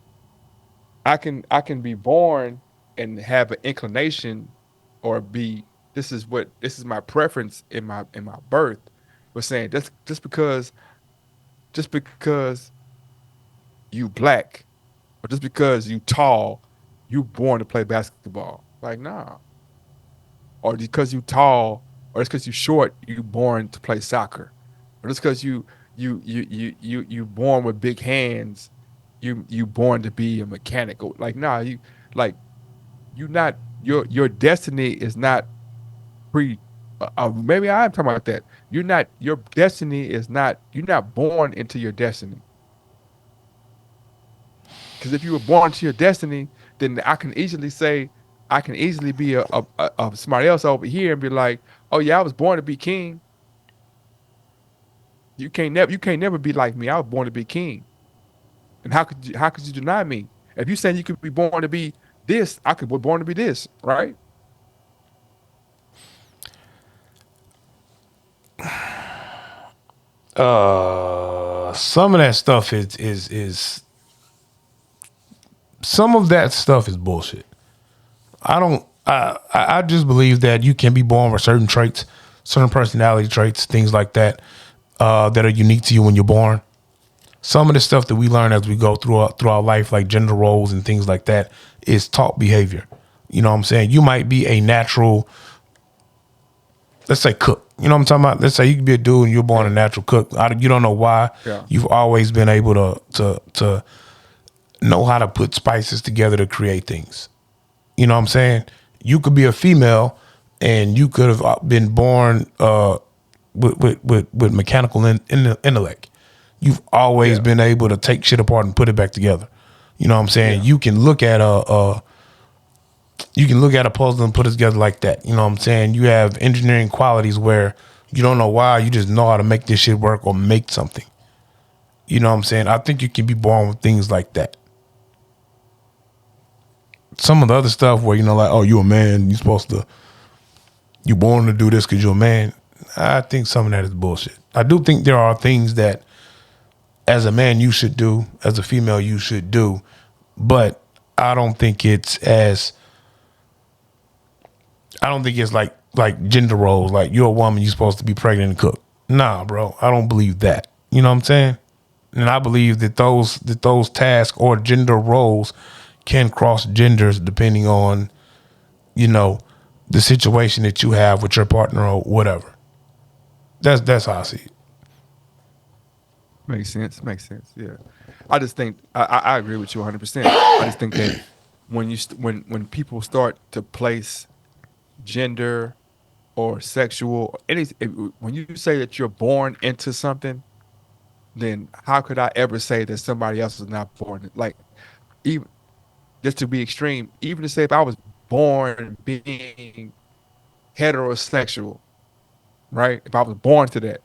I can be born and have an inclination, or be. This is my preference in my birth. But saying just because you black, or just because you tall, you born to play basketball. Like, nah. Or because you tall, or just because you short, you born to play soccer. Or just because you born with big hands, you born to be a mechanic. Like, nah, you not your destiny is not maybe I'm talking about that. Your destiny is not, you're not born into your destiny. Because if you were born to your destiny, then I can easily be a somebody else over here and be like, oh yeah, I was born to be king. You can't never be like me. I was born to be king. And how could you deny me? If you saying you could be born to be this, I could be born to be this, right? Some of that stuff is some of that stuff is bullshit. I just believe that you can be born with certain traits, certain personality traits, things like that, that are unique to you when you're born. Some of the stuff that we learn as we go through our life, like gender roles and things like that, is taught behavior. You know what I'm saying? You might be a natural, let's say, cook. You know what I'm talking about? Let's say you could be a dude and you're born a natural cook. You don't know why. Yeah. You've always been able to know how to put spices together to create things. You know what I'm saying? You could be a female and you could have been born with mechanical intellect. You've always been able to take shit apart and put it back together. You know what I'm saying? Yeah. You can look at a puzzle and put it together like that. You know what I'm saying? You have engineering qualities where you don't know why, you just know how to make this shit work or make something. You know what I'm saying? I think you can be born with things like that. Some of the other stuff where, like, oh, you a man, you born to do this because you're a man. I think some of that is bullshit. I do think there are things that as a man you should do, as a female you should do, but I don't think it's like gender roles. Like, you're a woman, you're supposed to be pregnant and cook. Nah, bro, I don't believe that. You know what I'm saying? And I believe that those tasks or gender roles can cross genders depending on, the situation that you have with your partner or whatever. That's how I see it. Makes sense. Yeah. I just think I agree with you 100%. I just think that when people start to place gender or sexual, when you say that you're born into something, then how could I ever say that somebody else is not born? Like, even just to be extreme, even to say if I was born being heterosexual, right? If I was born to that,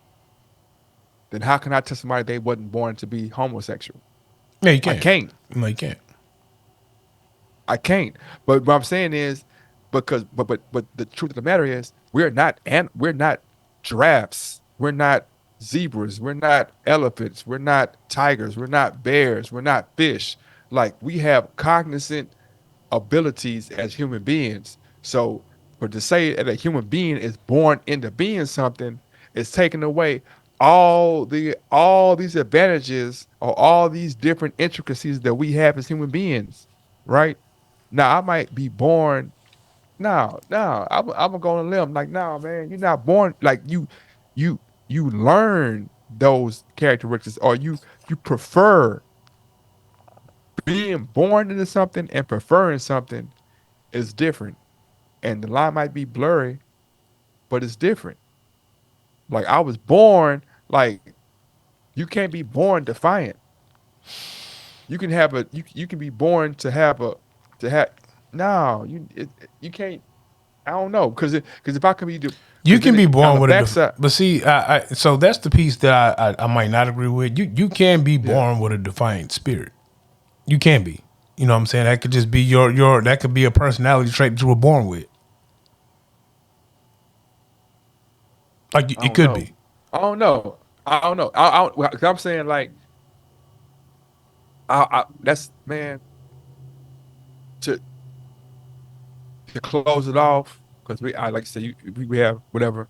then how can I tell somebody they wasn't born to be homosexual? Yeah, you can't. I can't. No, you can't. I can't. But what I'm saying is, but the truth of the matter is, we're not giraffes, we're not zebras, we're not elephants, we're not tigers, we're not bears, we're not fish. Like, we have cognizant abilities as human beings. So, but to say that a human being is born into being something is taking away all these advantages or all these different intricacies that we have as human beings, right? Now, I might be born. I'm gonna go on a limb. Like, no, man, you're not born. Like, you learn those characteristics, or you prefer. Being born into something and preferring something is different, and the line might be blurry, but it's different. Like, I was born, like, you can't be born defiant. You can have you can be born to have No, you can't. I don't know because if I could be You can be born with backside. but see, so that's the piece that I might not agree with. You can be born with a defiant spirit. You can be. You know what I'm saying? That could just be your that could be a personality trait that you were born with. Like it could be. I don't know. Cause I'm saying like, that's man to close it off because like I said, we have whatever.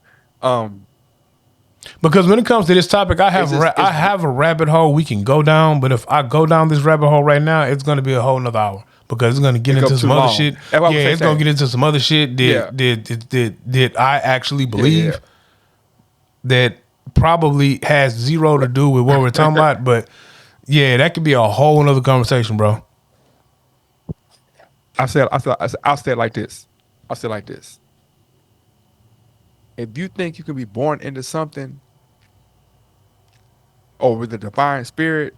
Because when it comes to this topic, I have a rabbit hole we can go down. But if I go down this rabbit hole right now, it's going to be a whole nother hour because it's going to get into some other shit. Yeah, it's going to get into some other shit that I actually believe that probably has zero to do with what we're talking about. But yeah, that could be a whole nother conversation, bro. I'll say it like this. If you think you can be born into something or with the divine spirit,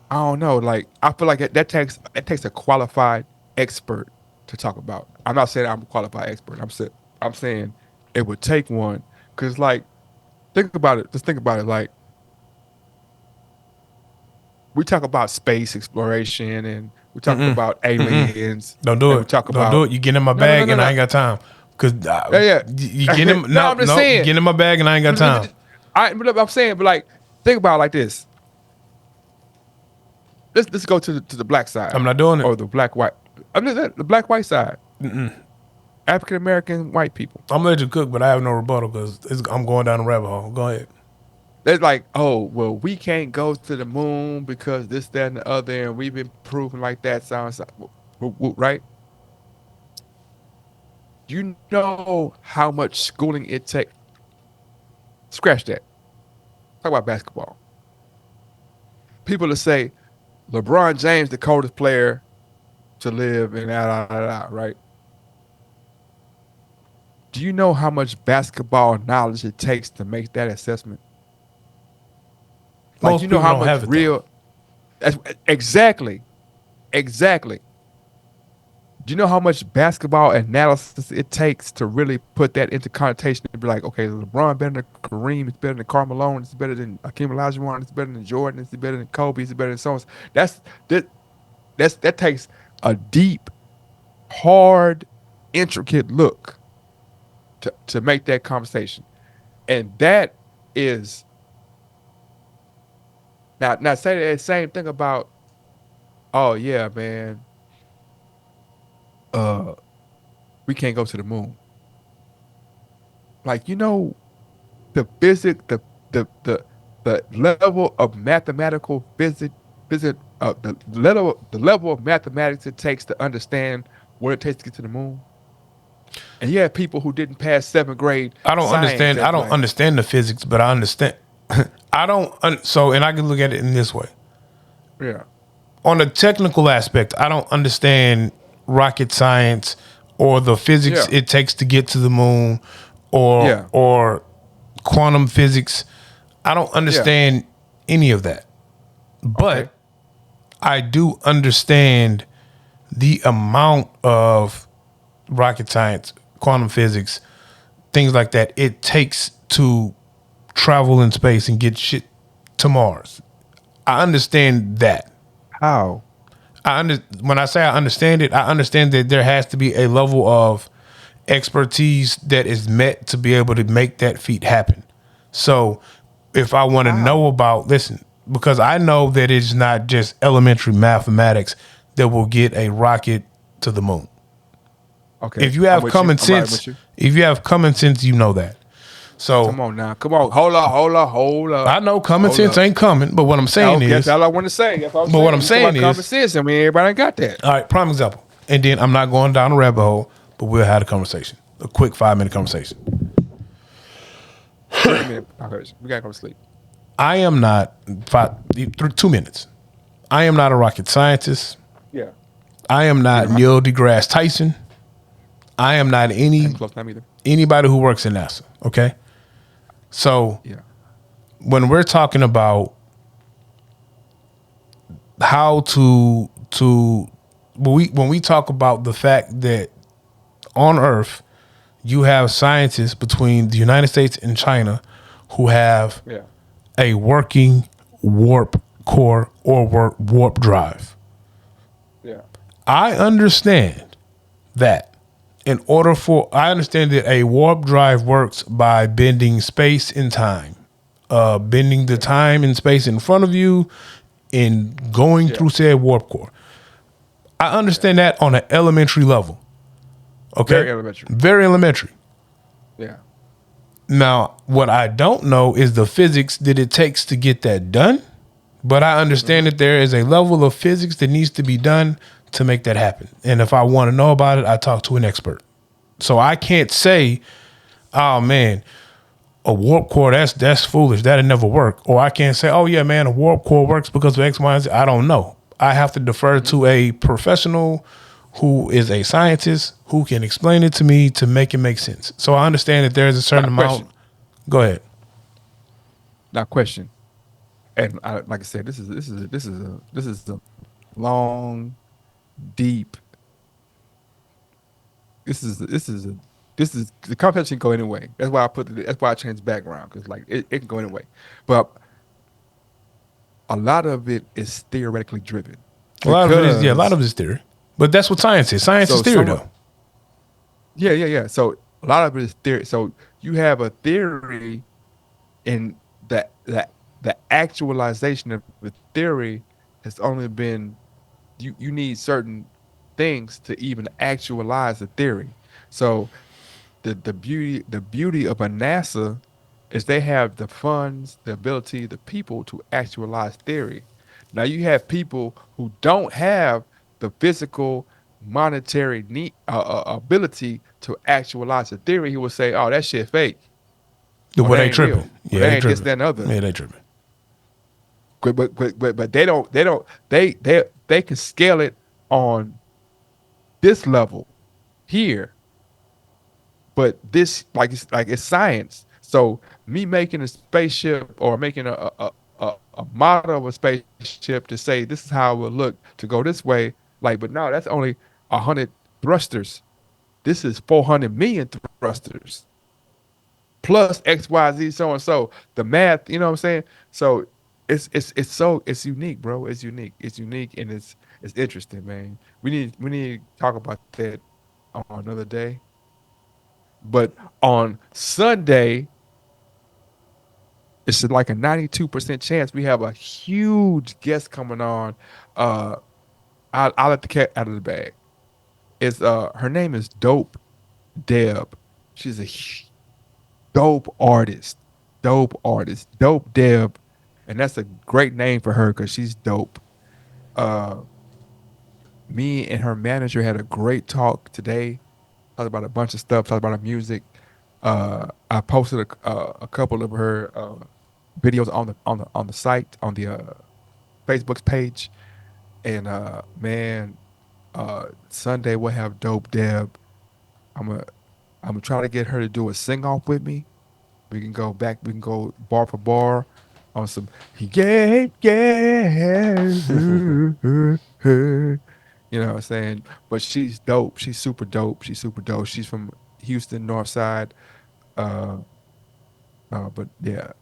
I don't know. Like I feel like that takes a qualified expert to talk about. I'm not saying I'm a qualified expert. I'm saying it would take one because like think about it. Just think about it. Like we talk about space exploration and we talk about aliens. Don't do it. Don't do it. You get in my bag and I ain't got time. Cause you get in. I'm just saying. You get in my bag and I ain't got time. I'm saying, but like, think about it like this. Let's go to the black side. I'm not doing it. Or the black white. I'm just the black white side. African American white people. I'm gonna let you cook, but I have no rebuttal because I'm going down the rabbit hole. Go ahead. It's like, oh, well, we can't go to the moon because this, that, and the other, and we've been proven like that. Sounds right? You know how much schooling it takes. Scratch that. Talk about basketball. People that say LeBron James, the coldest player to live, and right? Do you know how much basketball knowledge it takes to make that assessment? Like, you know how much real. Exactly. Do you know how much basketball analysis it takes to really put that into connotation and be like, okay, LeBron better than Kareem, it's better than Karl Malone, it's better than Hakeem Olajuwon, it's better than Jordan, it's better than Kobe, it's better than so on. That takes a deep, hard, intricate look to make that conversation, and that is. Now say the same thing about, oh yeah, man, we can't go to the moon. Like, you know, the level of mathematical the level of mathematics it takes to understand what it takes to get to the moon. And you have people who didn't pass 7th grade. I don't understand the physics, but I understand. And I can look at it in this way. Yeah. On the technical aspect, I don't understand rocket science or the physics it takes to get to the moon or quantum physics. I don't understand any of that. But I do understand the amount of rocket science, quantum physics, things like that it takes to travel in space and get shit to Mars. I understand that. How? When I say I understand it, I understand that there has to be a level of expertise that is met to be able to make that feat happen. So if I want to know about, because I know that it's not just elementary mathematics that will get a rocket to the moon. Okay. If you have common sense, you know that. So come on now. Come on. Hold up. I know common sense ain't coming, but what I'm saying is that's all I want to say. What I'm saying is common sense. I mean, everybody ain't got that. All right, prime example. And then I'm not going down a rabbit hole, but we'll have a conversation. A quick 5-minute conversation. We gotta go to sleep. I am not 2 minutes. I am not a rocket scientist. Yeah. I am not Neil deGrasse Tyson. I am not anybody who works in NASA. Okay. So when we're talking about how to to when we talk about the fact that on Earth you have scientists between the United States and China who have a working warp core or warp drive. Yeah. I understand that I understand that a warp drive works by bending space and time, bending the time and space in front of you and going through said warp core. I understand that on an elementary level. Okay. Very elementary. Very elementary. Yeah. Now, what I don't know is the physics that it takes to get that done, but I understand that there is a level of physics that needs to be done to make that happen. And if I want to know about it, I talk to an expert. So I can't say, oh man, a warp core, that's foolish. That'll never work. Or I can't say, oh yeah, man, a warp core works because of X, Y, and Z. I don't know. I have to defer to a professional who is a scientist who can explain it to me to make it make sense. So I understand that there is a certain amount. Go ahead. Now, question, and like I said, this is a long, deep. This is the conversation can go anyway. That's why I changed background, because like it can go anyway, but a lot of it is theoretically driven. A lot of it is theory. But that's what science is. Science is theory, though. Yeah. So a lot of it is theory. So you have a theory, and the actualization of the theory has only been you need certain things to even actualize the theory. So the beauty of a NASA is they have the funds, the ability, the people to actualize theory. Now you have people who don't have the physical, monetary ability to actualize the theory. He will say, "Oh, that shit fake." Well, they ain't tripping. Real. Yeah, they ain't this, that, and other. Yeah, they tripping. But they don't. They can scale it on this level here. But this, it's science. So me making a spaceship or making a model of a spaceship to say this is how it will look to go this way. But no, that's only 100 thrusters. This is 400 million thrusters plus X, Y, Z, so and so. The math, you know what I'm saying? So it's unique, bro. It's unique, and it's interesting, man. We need to talk about that on another day. But on Sunday, it's like a 92% chance we have a huge guest coming on. I'll let the cat out of the bag. It's her name is Dope Deb. She's a dope artist, Dope Deb, and that's a great name for her because she's dope. Me and her manager had a great talk today. Talked about a bunch of stuff. Talked about her music. I posted a couple of her videos on the site, on the Facebook page. And Sunday we'll have Dope Deb. I'm gonna try to get her to do a sing off with me. We can go bar for bar on some you know what I'm saying? But she's dope. She's super dope. She's from Houston, North Side. But yeah,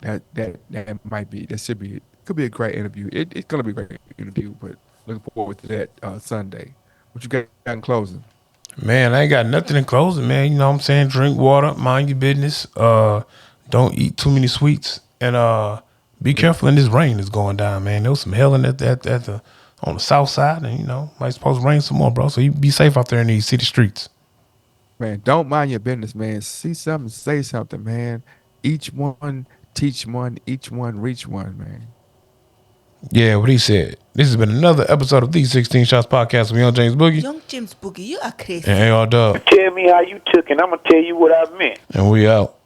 that could be a great interview. It's gonna be a great interview, but looking forward to that Sunday. What you got in closing? Man, I ain't got nothing in closing, man. You know what I'm saying? Drink water, mind your business. Don't eat too many sweets, and be careful in this rain that's going down, man. There was some hailing on the south side, and might supposed to rain some more, bro. So you be safe out there in these city streets. Man, don't mind your business, man. See something, say something, man. Each one teach one, each one reach one, man. Yeah, what he said. This has been another episode of the 16 Shots Podcast with Young James Boogie. Young James Boogie, you are crazy. And AR Dub. Tell me how you took, and I'm going to tell you what I meant. And we out.